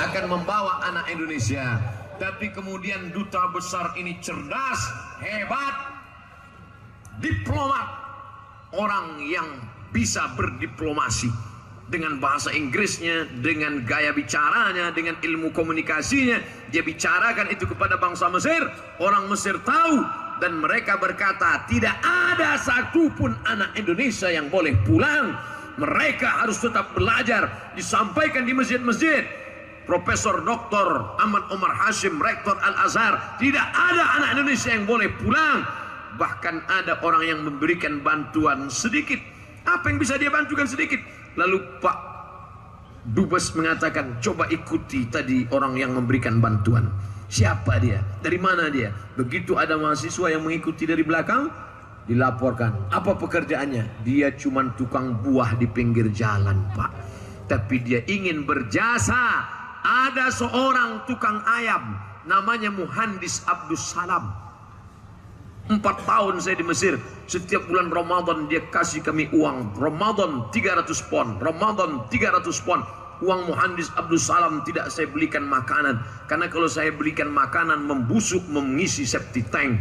Akan membawa anak Indonesia. Tapi kemudian duta besar ini cerdas, hebat, diplomat, orang yang bisa berdiplomasi dengan bahasa Inggrisnya, dengan gaya bicaranya, dengan ilmu komunikasinya. Dia bicarakan itu kepada bangsa Mesir. Orang Mesir tahu dan mereka berkata, tidak ada satupun anak Indonesia yang boleh pulang. Mereka harus tetap belajar. Disampaikan di masjid-masjid. Profesor Dr. Ahmad Omar Hashim, Rektor Al-Azhar, tidak ada anak Indonesia yang boleh pulang. Bahkan ada orang yang memberikan bantuan sedikit. Apa yang bisa dia bantukan sedikit? Lalu Pak Dubes mengatakan, coba ikuti tadi orang yang memberikan bantuan. Siapa dia? Dari mana dia? Begitu ada mahasiswa yang mengikuti dari belakang, dilaporkan. Apa pekerjaannya? Dia cuma tukang buah di pinggir jalan, Pak. Tapi dia ingin berjasa. Ada seorang tukang ayam, namanya Muhandis Abdus Salam. 4 tahun saya di Mesir. Setiap bulan Ramadan dia kasih kami uang. Ramadan 300 pon, Ramadan 300 pon. Uang Muhandis Abdul Salam tidak saya belikan makanan. Karena kalau saya belikan makanan membusuk, mengisi septic tank.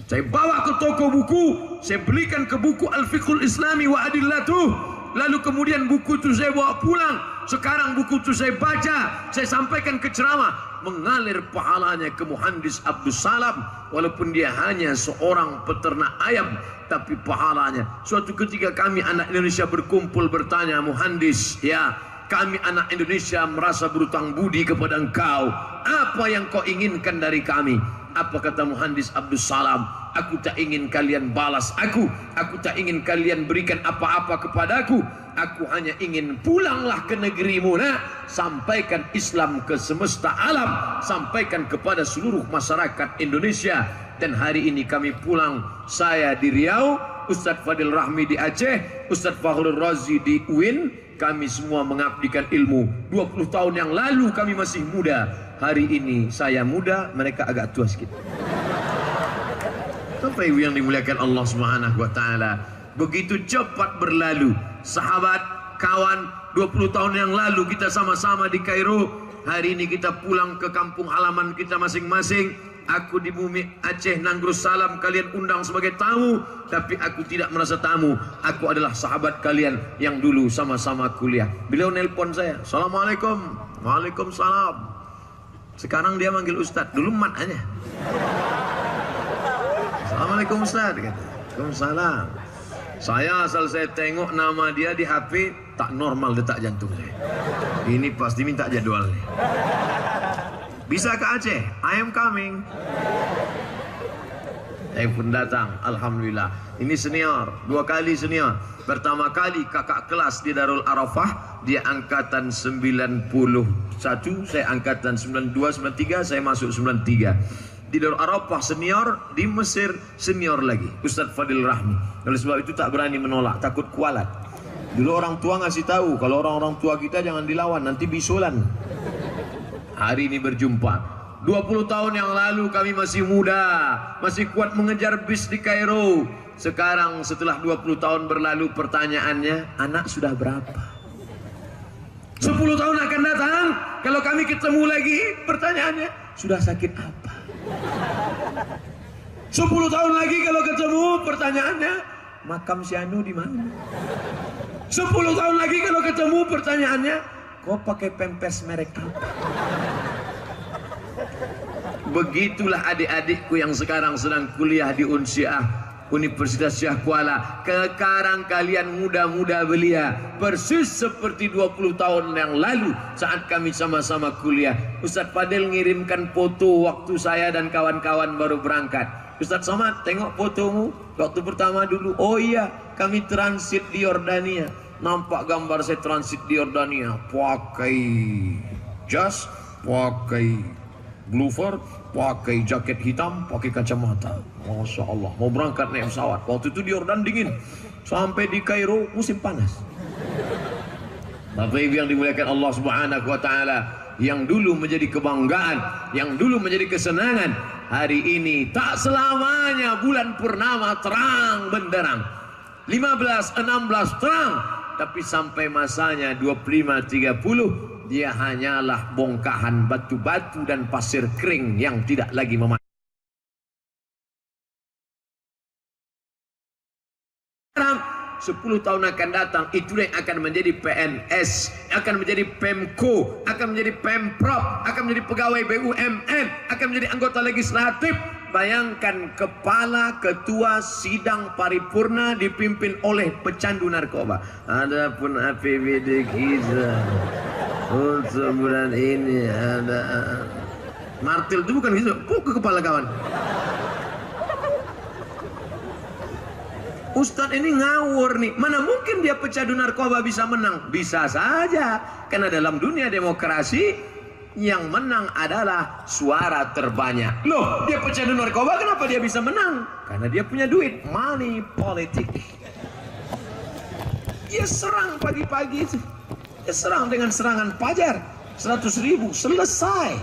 Saya bawa ke toko buku, saya belikan ke buku Al-Fiqhul Islami wa Adillatuh. Lalu kemudian buku itu saya bawa pulang. Sekarang buku itu saya baca, saya sampaikan ke ceramah. Mengalir pahalanya ke Muhandis Abdul Salam. Walaupun dia hanya seorang peternak ayam, tapi pahalanya. Suatu ketika kami anak Indonesia berkumpul bertanya, Muhandis, ya, kami anak Indonesia merasa berutang budi kepada engkau. Apa yang kau inginkan dari kami? Apa kata Muhandis Abdul Salam? Aku tak ingin kalian balas aku. Aku tak ingin kalian berikan apa-apa kepadaku. Aku hanya ingin pulanglah ke negerimu, nak. Sampaikan Islam ke semesta alam. Sampaikan kepada seluruh masyarakat Indonesia. Dan hari ini kami pulang. Saya di Riau, Ustadz Fadil Rahmi di Aceh, Ustadz Fahrul Razi di UIN. Kami semua mengabdikan ilmu. 20 tahun yang lalu kami masih muda. Hari ini saya muda, mereka agak tua sedikit. Bapak Ibu yang dimuliakan Allah Subhanahu wa taala. Begitu cepat berlalu. Sahabat, kawan, 20 tahun yang lalu kita sama-sama di Kairo. Hari ini kita pulang ke kampung halaman kita masing-masing. Aku di bumi Aceh Nangrus Salam kalian undang sebagai tamu, tapi aku tidak merasa tamu. Aku adalah sahabat kalian yang dulu sama-sama kuliah. Beliau nelpon saya, Assalamualaikum. Waalaikumsalam. Sekarang dia manggil Ustadz, dulu mat aja. Assalamualaikum Ustadz, kata. Waalaikumsalam. Saya asal saya tengok nama dia di HP, tak normal detak jantung saya. Ini pasti minta jadwal nih. Bisa ke Aceh? I am coming. Saya pun datang, alhamdulillah. Ini senior, 2 kali senior. Pertama kali kakak kelas di Darul Arafah, dia angkatan 91, saya angkatan 92, 93, saya masuk 93. Di Darul Arafah senior, di Mesir senior lagi, Ustadz Fadil Rahmi. Oleh sebab itu tak berani menolak, takut kualat. Dulu orang tua ngasih tahu, kalau orang-orang tua kita jangan dilawan, nanti bisulan. Hari ini berjumpa. 20 tahun yang lalu kami masih muda, masih kuat mengejar bis di Kairo. Sekarang setelah 20 tahun berlalu, pertanyaannya, anak sudah berapa? 10 tahun akan datang, kalau kami ketemu lagi, pertanyaannya, sudah sakit apa? 10 tahun lagi kalau ketemu, pertanyaannya, makam si Anu di mana? 10 tahun lagi kalau ketemu, pertanyaannya, kau pakai pempes merek apa? Begitulah adik-adikku yang sekarang sedang kuliah di Unsiah Universitas Syah Kuala. Sekarang kalian muda-muda belia, persis seperti 20 tahun yang lalu saat kami sama-sama kuliah. Ustadz Fadil ngirimkan foto waktu saya dan kawan-kawan baru berangkat. Ustadz Somad, tengok fotomu waktu pertama dulu. Oh iya, kami transit di Yordania. Nampak gambar saya transit di Yordania, pakai jas, pakai bloofer, pakai jaket hitam, pakai kacamata. Masya Allah, mau berangkat naik pesawat. Waktu itu di Yordan dingin, sampai di Kairo musim panas. Bapak Ibu yang dimuliakan Allah Subhanahu wa Ta'ala, yang dulu menjadi kebanggaan, yang dulu menjadi kesenangan, hari ini tak selamanya bulan purnama terang benderang. 15, 16 terang, tapi sampai masanya 25, 30 dia hanyalah bongkahan batu-batu dan pasir kering yang tidak lagi memakai. 10 tahun akan datang, itu yang akan menjadi PNS, akan menjadi Pemko, akan menjadi Pemprov, akan menjadi pegawai BUMN, akan menjadi anggota legislatif. Bayangkan kepala ketua sidang paripurna dipimpin oleh pecandu narkoba. Adapun APBD kita untuk bulan ini ada martil itu bukan gitu, ke kepala kawan. Ustadz ini ngawur nih, mana mungkin dia pecandu narkoba bisa menang? Bisa saja, karena dalam dunia demokrasi yang menang adalah suara terbanyak. Loh, dia pecandu narkoba, kenapa dia bisa menang? Karena dia punya duit, money politik. Dia serang pagi-pagi itu, dia serang dengan serangan fajar, 100.000 selesai.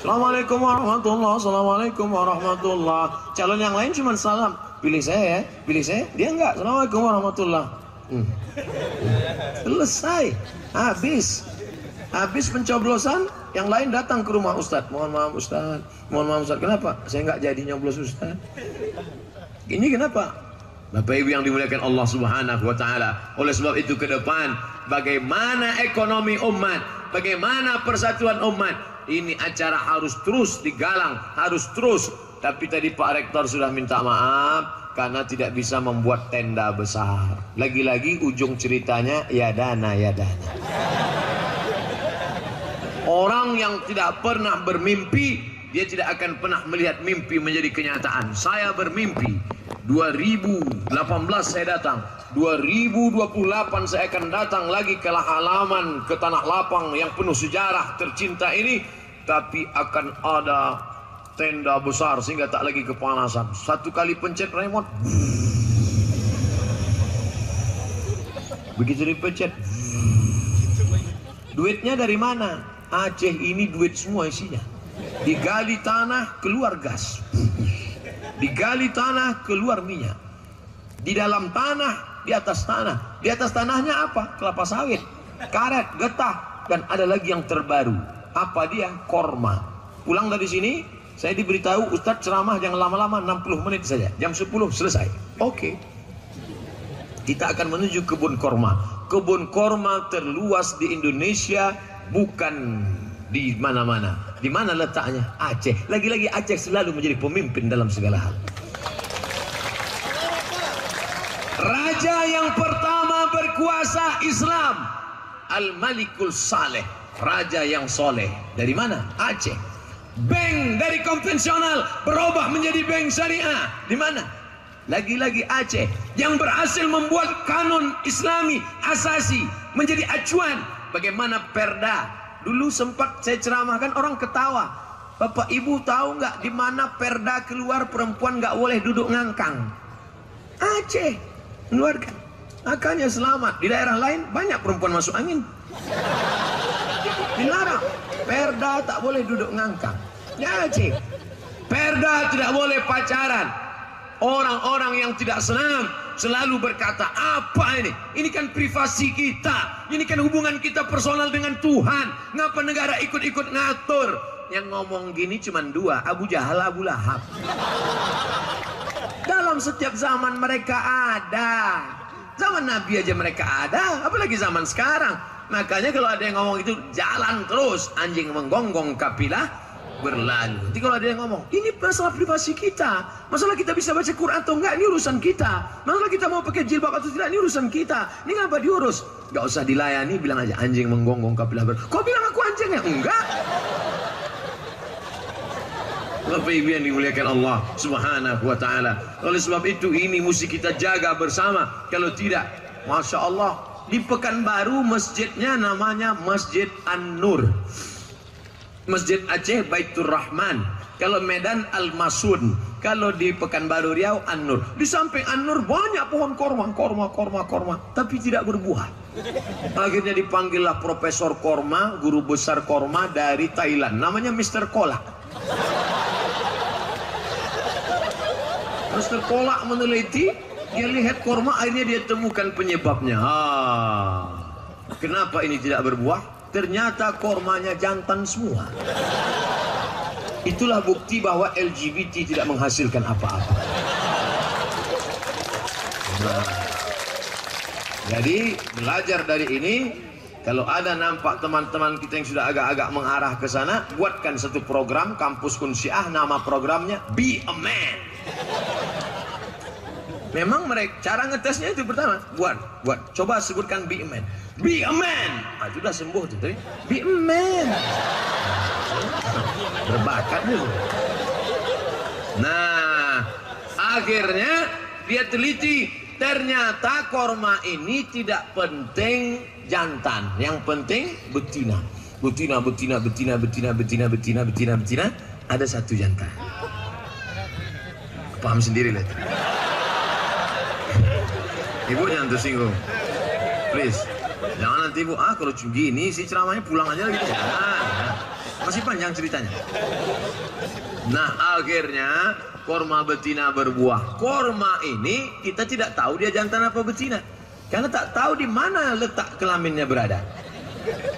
Assalamualaikum warahmatullah, assalamualaikum warahmatullah. Calon yang lain cuma salam, pilih saya ya, pilih saya. Dia enggak, assalamualaikum warahmatullah. Selesai, habis pencoblosan, yang lain datang ke rumah Ustadz. Mohon maaf Ustadz, mohon maaf Ustadz. Kenapa? Saya enggak jadi nyoblos Ustadz. Ini kenapa? Bapak Ibu yang dimuliakan Allah Subhanahu wa Ta'ala. Oleh sebab itu ke depan, bagaimana ekonomi umat, bagaimana persatuan umat, ini acara harus terus digalang, harus terus. Tapi tadi Pak Rektor sudah minta maaf karena tidak bisa membuat tenda besar. Lagi-lagi ujung ceritanya ya dana, ya dana. Orang yang tidak pernah bermimpi, dia tidak akan pernah melihat mimpi menjadi kenyataan. Saya bermimpi 2018 saya datang, 2028 saya akan datang lagi ke halaman, ke tanah lapang yang penuh sejarah tercinta ini, tapi akan ada tenda besar sehingga tak lagi kepanasan. Satu kali pencet remote, begitu dipencet, duitnya dari mana? Aceh ini duit semua isinya. Digali tanah keluar gas, digali tanah keluar minyak, di dalam tanah, di atas tanah. Di atas tanahnya apa? Kelapa sawit, karet, getah, dan ada lagi yang terbaru. Apa dia? Korma. Pulang dari sini, saya diberitahu Ustadz ceramah jangan lama-lama, 60 menit saja, jam 10 selesai. Oke. Kita akan menuju kebun korma. Kebun korma terluas di Indonesia, bukan di mana-mana. Di mana letaknya? Aceh. Lagi-lagi Aceh selalu menjadi pemimpin dalam segala hal. Raja yang pertama berkuasa Islam, Al-Malikul Saleh, raja yang soleh. Dari mana? Aceh. Bank dari konvensional berubah menjadi bank syariah. Di mana? Lagi-lagi Aceh yang berhasil membuat kanun Islami asasi menjadi acuan. Bagaimana perda? Dulu sempat saya ceramahkan, orang ketawa. Bapak Ibu tahu nggak di mana perda keluar perempuan nggak boleh duduk ngangkang? Aceh mengeluarkan. Makanya selamat. Di daerah lain banyak perempuan masuk angin. Dilarang. Perda tak boleh duduk ngangkang. Ya Aceh. Perda tidak boleh pacaran. Orang-orang yang tidak senang selalu berkata, apa ini? Ini kan privasi kita. Ini kan hubungan kita personal dengan Tuhan. Ngapa negara ikut-ikut ngatur? Yang ngomong gini cuma dua, Abu Jahal, Abu Lahab. Dalam setiap zaman mereka ada. Zaman Nabi aja mereka ada, apalagi zaman sekarang. Makanya kalau ada yang ngomong itu, jalan terus, anjing menggonggong kapilah berlalu. Nanti kalau ada yang ngomong, ini masalah privasi kita, masalah kita bisa baca Quran atau enggak, ini urusan kita. Masalah kita mau pakai jilbab atau tidak, ini urusan kita. Ini ngapa diurus? Gak usah dilayani, bilang aja anjing menggonggong kapilah berlalu. Kok bilang aku anjing ya? Enggak. Bapak Ibu yang dimuliakan Allah Subhanahu wa ta'ala. Oleh sebab itu ini mesti kita jaga bersama. Kalau tidak, Masya Allah, di Pekanbaru masjidnya namanya Masjid An-Nur. Masjid Aceh Baitur Rahman. Kalau Medan Al-Masun. Kalau di Pekanbaru Riau An-Nur. Di samping An-Nur banyak pohon korma. Tapi tidak berbuah. Akhirnya dipanggillah Profesor Korma, guru besar korma dari Thailand. Namanya Mr. Kolak. Mr. Kolak meneliti, dia lihat korma, akhirnya dia temukan penyebabnya. Kenapa ini tidak berbuah? Ternyata kormanya jantan semua. Itulah bukti bahwa LGBT tidak menghasilkan apa-apa. Nah, jadi belajar dari ini. Kalau ada nampak teman-teman kita yang sudah agak-agak mengarah ke sana, buatkan satu program Kampus Kunsyiah, nama programnya Be a Man. Memang mereka cara ngetesnya itu pertama, buat. Coba sebutkan Be a Man. Be a Man. Ah, sudah sembuh tuh tadi. Be a Man. Berbakat dulu. Nah, akhirnya dia teliti. Ternyata korma ini tidak penting jantan, yang penting betina. Betina. Ada satu jantan. Paham sendiri lah. Ibu jangan tersinggung, please. Jangan nanti ibu, kalau gini sih ceramahnya pulang aja gitu. Jangan. Masih panjang ceritanya. Nah akhirnya korma betina berbuah. Korma ini kita tidak tahu dia jantan apa betina, karena tak tahu di mana letak kelaminnya berada.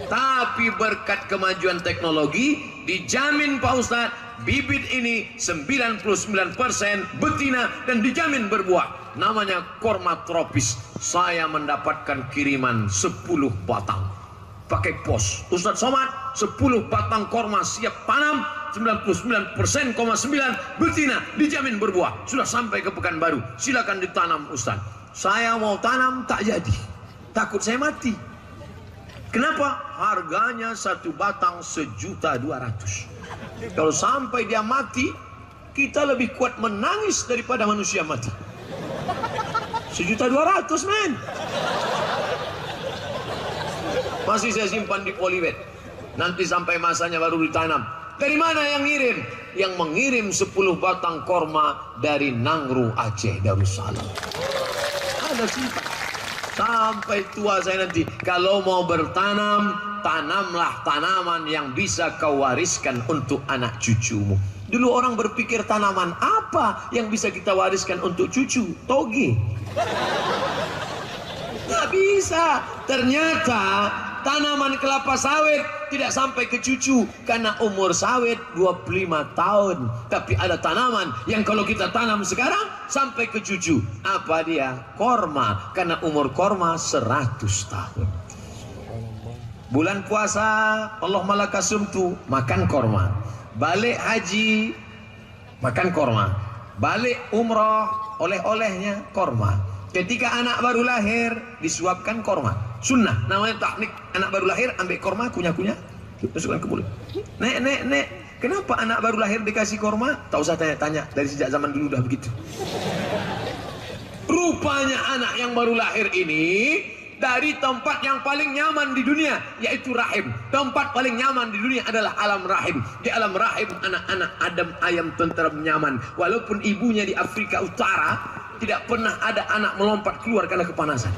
Tapi berkat kemajuan teknologi dijamin Pak Ustadz, bibit ini 99% betina dan dijamin berbuah. Namanya korma tropis. Saya mendapatkan kiriman 10 batang pakai pos. Ustadz Somad, 10 batang korma siap tanam, 99,9% betina, dijamin berbuah. Sudah sampai ke Pekanbaru, silakan ditanam Ustadz. Saya mau tanam tak jadi, takut saya mati. Kenapa? Harganya satu batang 1.200.000. Kalau sampai dia mati, kita lebih kuat menangis daripada manusia mati. 1.200.000 men. Masih saya simpan di polybag. Nanti sampai masanya baru ditanam. Dari mana yang ngirim? Yang mengirim 10 batang korma dari Nangru Aceh Darussalam. Ada simpan. Sampai tua saya nanti, kalau mau bertanam, tanamlah tanaman yang bisa kau wariskan untuk anak cucumu. Dulu orang berpikir tanaman apa yang bisa kita wariskan untuk cucu? Toge. Nggak bisa. Ternyata tanaman kelapa sawit tidak sampai ke cucu karena umur sawit 25 tahun. Tapi ada tanaman yang kalau kita tanam sekarang sampai ke cucu. Apa dia? Korma. Karena umur korma 100 tahun. Bulan puasa Allah malakasumtu, makan korma. Balik haji, makan korma. Balik umroh, oleh-olehnya korma. Ketika anak baru lahir, disuapkan korma. Sunnah, namanya teknik. Anak baru lahir, ambil korma, kunyah-kunyah, masukkan ke mulut. Nek, Kenapa anak baru lahir dikasih korma? Tak usah tanya-tanya, dari sejak zaman dulu udah begitu. Rupanya anak yang baru lahir ini dari tempat yang paling nyaman di dunia, yaitu rahim. Tempat paling nyaman di dunia adalah alam rahim. Di alam rahim anak-anak Adam ayam tenteram nyaman. Walaupun ibunya di Afrika Utara, tidak pernah ada anak melompat keluar karena kepanasan.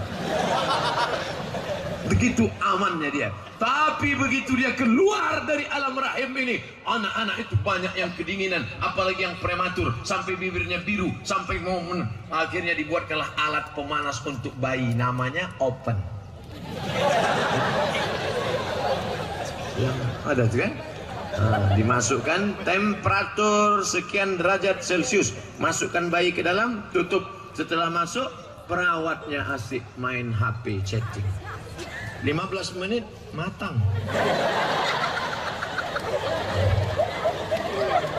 Begitu amannya dia. Tapi begitu dia keluar dari alam rahim ini, anak-anak itu banyak yang kedinginan, apalagi yang prematur, sampai bibirnya biru, sampai mau akhirnya dibuatkanlah alat pemanas untuk bayi, namanya open. Ada tuh kan? Dimasukkan temperatur sekian derajat Celcius, masukkan bayi ke dalam, tutup. Setelah masuk, perawatnya asik main HP chatting. 15 menit matang.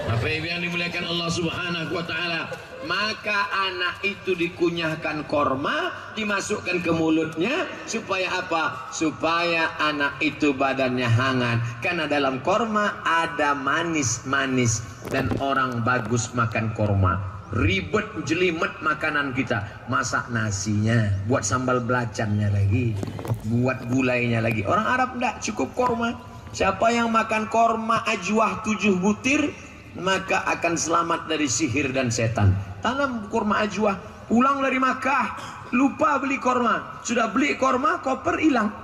Bapak Ibu yang dimuliakan Allah Subhanahu wa taala, maka anak itu dikunyahkan korma, dimasukkan ke mulutnya supaya apa? Supaya anak itu badannya hangat. Karena dalam korma ada manis-manis dan orang bagus makan korma. Ribet jelimet makanan kita, masak nasinya, buat sambal belacannya lagi, buat gulainya lagi. Orang Arab enggak, cukup korma. Siapa yang makan korma ajwah 7 butir, maka akan selamat dari sihir dan setan. Tanam korma ajwah, pulang dari Makkah, lupa beli korma. Sudah beli korma, koper hilang.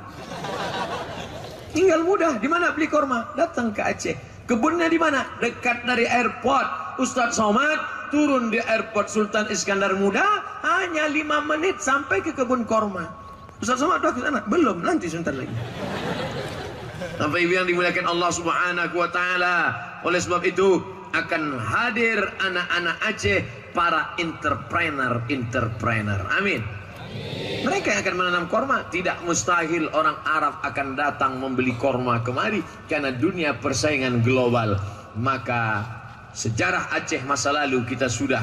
Tinggal mudah, di mana beli korma? Datang ke Aceh. Kebunnya di mana? Dekat dari airport. Ustadz Somad turun di airport Sultan Iskandar Muda, hanya 5 menit sampai ke kebun korma. Ustadz Somad udah ke sana? Belum, nanti sebentar lagi. Bapak Ibu yang dimuliakan Allah Subhanahu wa taala, oleh sebab itu akan hadir anak-anak Aceh, para entrepreneur. Amin. Mereka yang akan menanam korma. Tidak mustahil orang Arab akan datang membeli korma kemari, karena dunia persaingan global. Maka sejarah Aceh masa lalu kita sudah,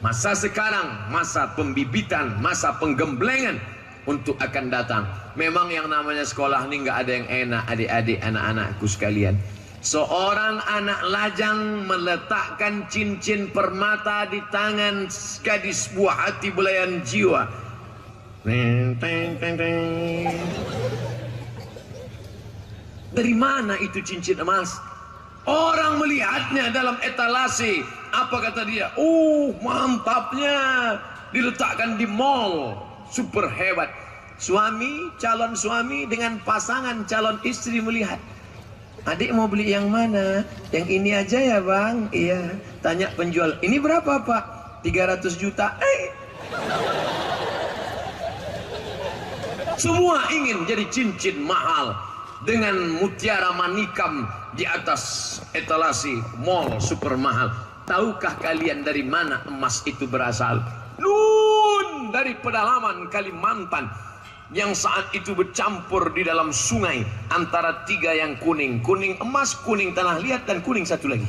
masa sekarang masa pembibitan, masa penggemblengan untuk akan datang. Memang yang namanya sekolah ini nggak ada yang enak, adik-adik, anak-anakku sekalian. Seorang anak lajang meletakkan cincin permata di tangan gadis buah hati belayan jiwa. Dari mana itu cincin emas? Orang melihatnya dalam etalase, apa kata dia? Mantapnya, diletakkan di mall, super hebat. Suami, calon suami dengan pasangan calon istri melihat. Adik mau beli yang mana? Yang ini aja ya bang? Iya. Tanya penjual, ini berapa pak? 300 juta. Semua ingin jadi cincin mahal dengan mutiara manikam di atas etalase mall super mahal. Tahukah kalian dari mana emas itu berasal? Nun, dari pedalaman Kalimantan, yang saat itu bercampur di dalam sungai antara 3 yang kuning. Kuning emas, kuning tanah liat, dan kuning satu lagi.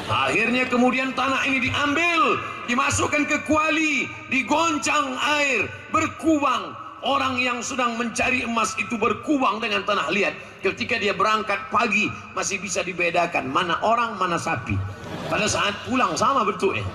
Akhirnya kemudian tanah ini diambil, dimasukkan ke kuali, digoncang air, berkubang. Orang yang sedang mencari emas itu berkubang dengan tanah liat. Ketika dia berangkat pagi, masih bisa dibedakan mana orang, mana sapi. Pada saat pulang sama bentuknya.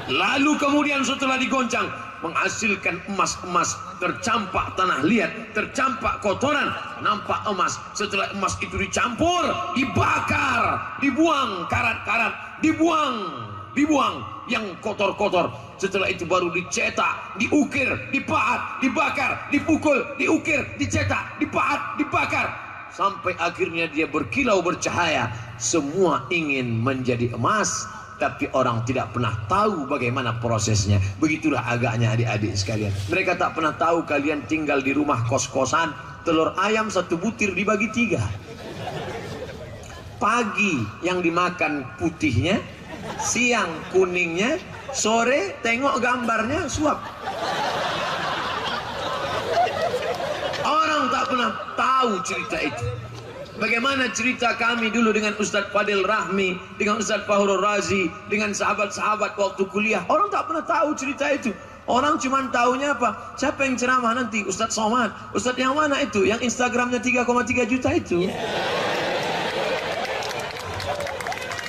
Lalu kemudian setelah digoncang, menghasilkan emas-emas, tercampak tanah liat, tercampak kotoran, nampak emas. Setelah emas itu dicampur, dibakar, dibuang karat-karat, dibuang yang kotor-kotor. Setelah itu baru dicetak, diukir, dipahat, dibakar, dipukul, diukir, dicetak, dipahat, dibakar, sampai akhirnya dia berkilau bercahaya. Semua ingin menjadi emas, tapi orang tidak pernah tahu bagaimana prosesnya. Begitulah agaknya adik-adik sekalian. Mereka tak pernah tahu kalian tinggal di rumah kos-kosan, telur ayam 1 butir dibagi 3. Pagi yang dimakan putihnya, siang kuningnya, sore tengok gambarnya suap. Orang tak pernah tahu cerita itu. Bagaimana cerita kami dulu dengan Ustadz Fadil Rahmi, dengan Ustadz Fahurul Razi, dengan sahabat-sahabat waktu kuliah. Orang tak pernah tahu cerita itu. Orang cuma tahunya apa? Siapa yang ceramah nanti? Ustadz Somad. Ustadz yang mana itu? Yang Instagramnya 3,3 juta itu.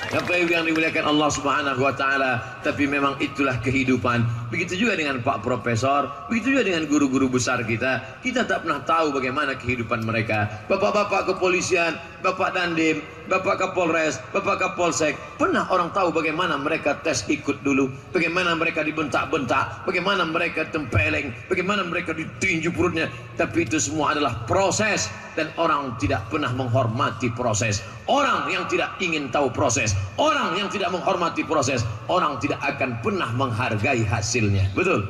Bapak Ibu yang dimuliakan Allah Subhanahu wa taala, tapi memang itulah kehidupan. Begitu juga dengan Pak Profesor, begitu juga dengan guru-guru besar kita. Kita tak pernah tahu bagaimana kehidupan mereka. Bapak-bapak kepolisian, Bapak Dandim, Bapak Kapolres, Bapak Kapolsek, pernah orang tahu bagaimana mereka tes ikut dulu, bagaimana mereka dibentak-bentak, bagaimana mereka tempeleng, bagaimana mereka ditinju perutnya. Tapi itu semua adalah proses, dan orang tidak pernah menghormati proses. Orang yang tidak ingin tahu proses, orang yang tidak menghormati proses, orang tidak akan pernah menghargai hasilnya. Betul?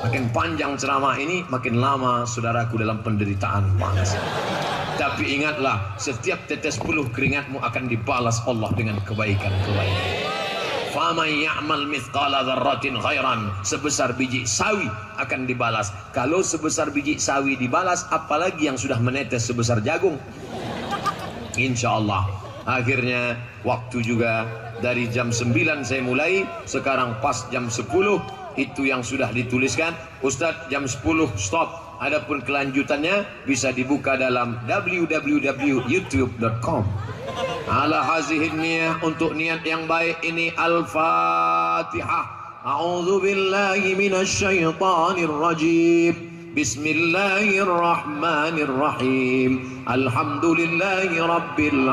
Makin panjang ceramah ini, makin lama saudaraku dalam penderitaan bangsa. Tapi ingatlah, setiap tetes puluh keringatmu akan dibalas Allah dengan kebaikan-kebaikan. Faman ya'mal mithqala dzarratin khairan, sebesar biji sawi akan dibalas. Kalau sebesar biji sawi dibalas, apalagi yang sudah menetes sebesar jagung. Insyaallah. Akhirnya waktu juga dari jam 9 saya mulai, sekarang pas jam 10 itu yang sudah dituliskan. Ustadz jam 10 stop. Adapun kelanjutannya bisa dibuka dalam www.youtube.com. Ala hazihin niyah, untuk niat yang baik ini Al-Fatihah. A'udzu billahi minasyaitonir rajim. Bismillahirrahmanirrahim. Alhamdulillahi rabbil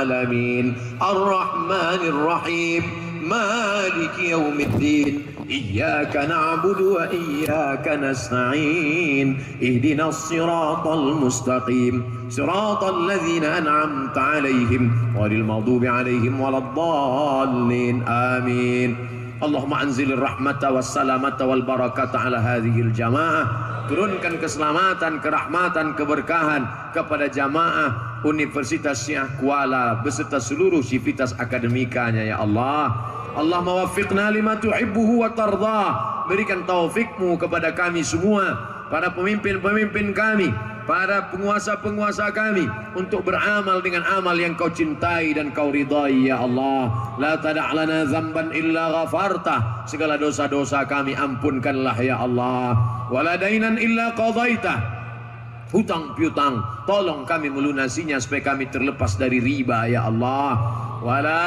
alamin. Ar-Rahmanirrahim. Maliki yaumiddin. Iyyaka na'budu wa iyyaka nasta'in. Ihdinas siratal mustaqim. Siratal ladzina an'amta 'alaihim ghairil maghdubi 'alaihim waladdallin. Amin. Allahumma anzilir rahmata wassalamata wal barakata ala hadhil jamaah. Turunkan keselamatan, kerahmatan, keberkahan kepada jamaah Universitas Syiah Kuala beserta seluruh sivitas akademikanya ya Allah. Allahumma waffiqna lima tuhibbuhu wa tardah. Berikan taufikmu kepada kami semua, para pemimpin-pemimpin kami, para penguasa-penguasa kami, untuk beramal dengan amal yang kau cintai dan kau ridai ya Allah. La tada' lana dzamban illa ghafartah. Segala dosa-dosa kami ampunkanlah ya Allah. Wala dainan illa qadaitah. Hutang piutang tolong kami melunasinya supaya kami terlepas dari riba ya Allah. Wala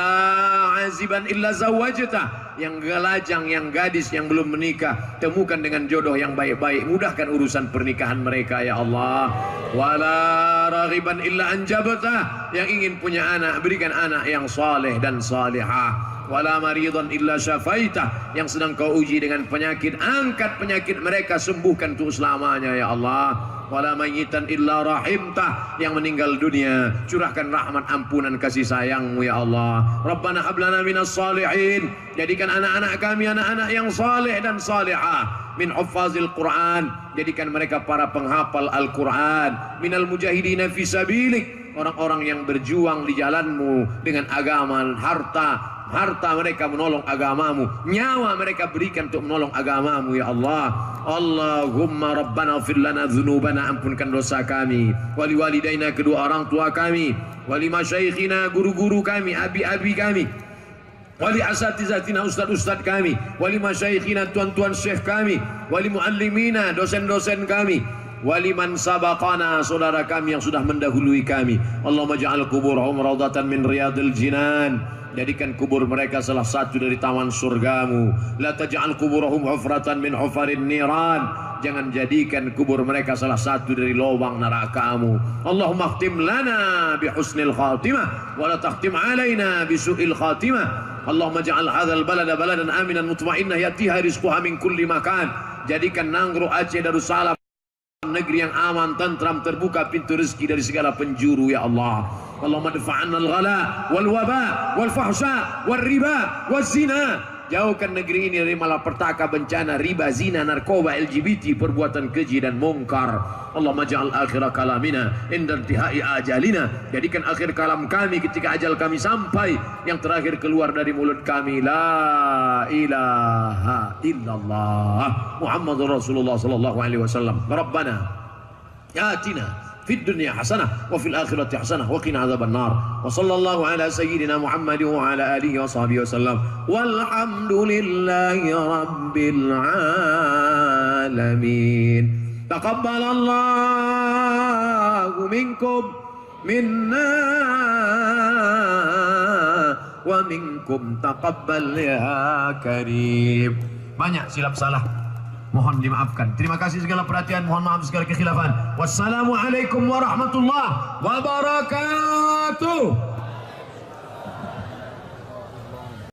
aziban illa zawajta. Yang galajang, yang gadis yang belum menikah, temukan dengan jodoh yang baik-baik, mudahkan urusan pernikahan mereka ya Allah. Wala raghiban illa anjabta. Yang ingin punya anak, berikan anak yang saleh dan salihah. Wala maridan illa syafaita. Yang sedang kau uji dengan penyakit, angkat penyakit mereka, sembuhkan untuk selamanya ya Allah. Wala mayyitan illa rahimtah. Yang meninggal dunia, curahkan rahmat, ampunan, kasih sayangmu ya Allah. Rabbana hablana minas salihin. Jadikan anak-anak kami anak-anak yang saleh dan salihah. Min huffazil Quran. Jadikan mereka para penghafal Al-Quran. Minal mujahidina fi sabilik. Orang-orang yang berjuang di jalanmu dengan agama, harta mereka menolong agamamu, nyawa mereka berikan untuk menolong agamamu ya Allah. Allahumma rabbana ighfir lana dzunubana, ampunkan dosa kami, wali walidaina, kedua orang tua kami, wali masyaikhina, guru-guru kami, abi-abi kami, wali asatizatina, ustad-ustad kami, wali masyaikhina, tuan-tuan syekh kami, wali muallimina, dosen-dosen kami, waliman sabaqana, saudara kami yang sudah mendahului kami. Allahumma ja'al kuburahum raudatan min riyadil jinan. Jadikan kubur mereka salah satu dari taman surgamu. La taj'al kuburahum hufratan min hufarin niran. Jangan jadikan kubur mereka salah satu dari lubang nerakamu. Allahumma khtim lana bi husnil khatimah wa la takhtim alaina bi su'il khatimah. Allahumma ja'al hadzal balada baladan aminan mutmainnah yatiha rizquha min kulli makan. Jadikan Nanggro, Aceh, Darussalam negeri yang aman, tentram, terbuka pintu rezeki dari segala penjuru ya Allah. Allahumma dafa'anna al-ghala wal waba wal fahsya wal riba wal zina. Jauhkan negeri ini dari malapetaka, bencana, riba, zina, narkoba, LGBT, perbuatan keji dan mungkar. Allahumma ja'al akhir kalamina inda intihai ajalina. Jadikan akhir kalam kami ketika ajal kami sampai, yang terakhir keluar dari mulut kami, la ilaha illallah Muhammadur Rasulullah sallallahu alaihi wasallam. Rabbana atina في الدنيا حسنة وفي الآخرة حسنة وقنا عذاب النار. وصلى الله على سيدنا محمد وعلى آله وصحبه وسلم والحمد لله رب العالمين. تقبل الله منكم منا wa minkum taqabbal ya karim. Banyak silap salah, mohon dimaafkan. Terima kasih segala perhatian, mohon maaf segala kekhilafan. Wassalamualaikum warahmatullahi wabarakatuh.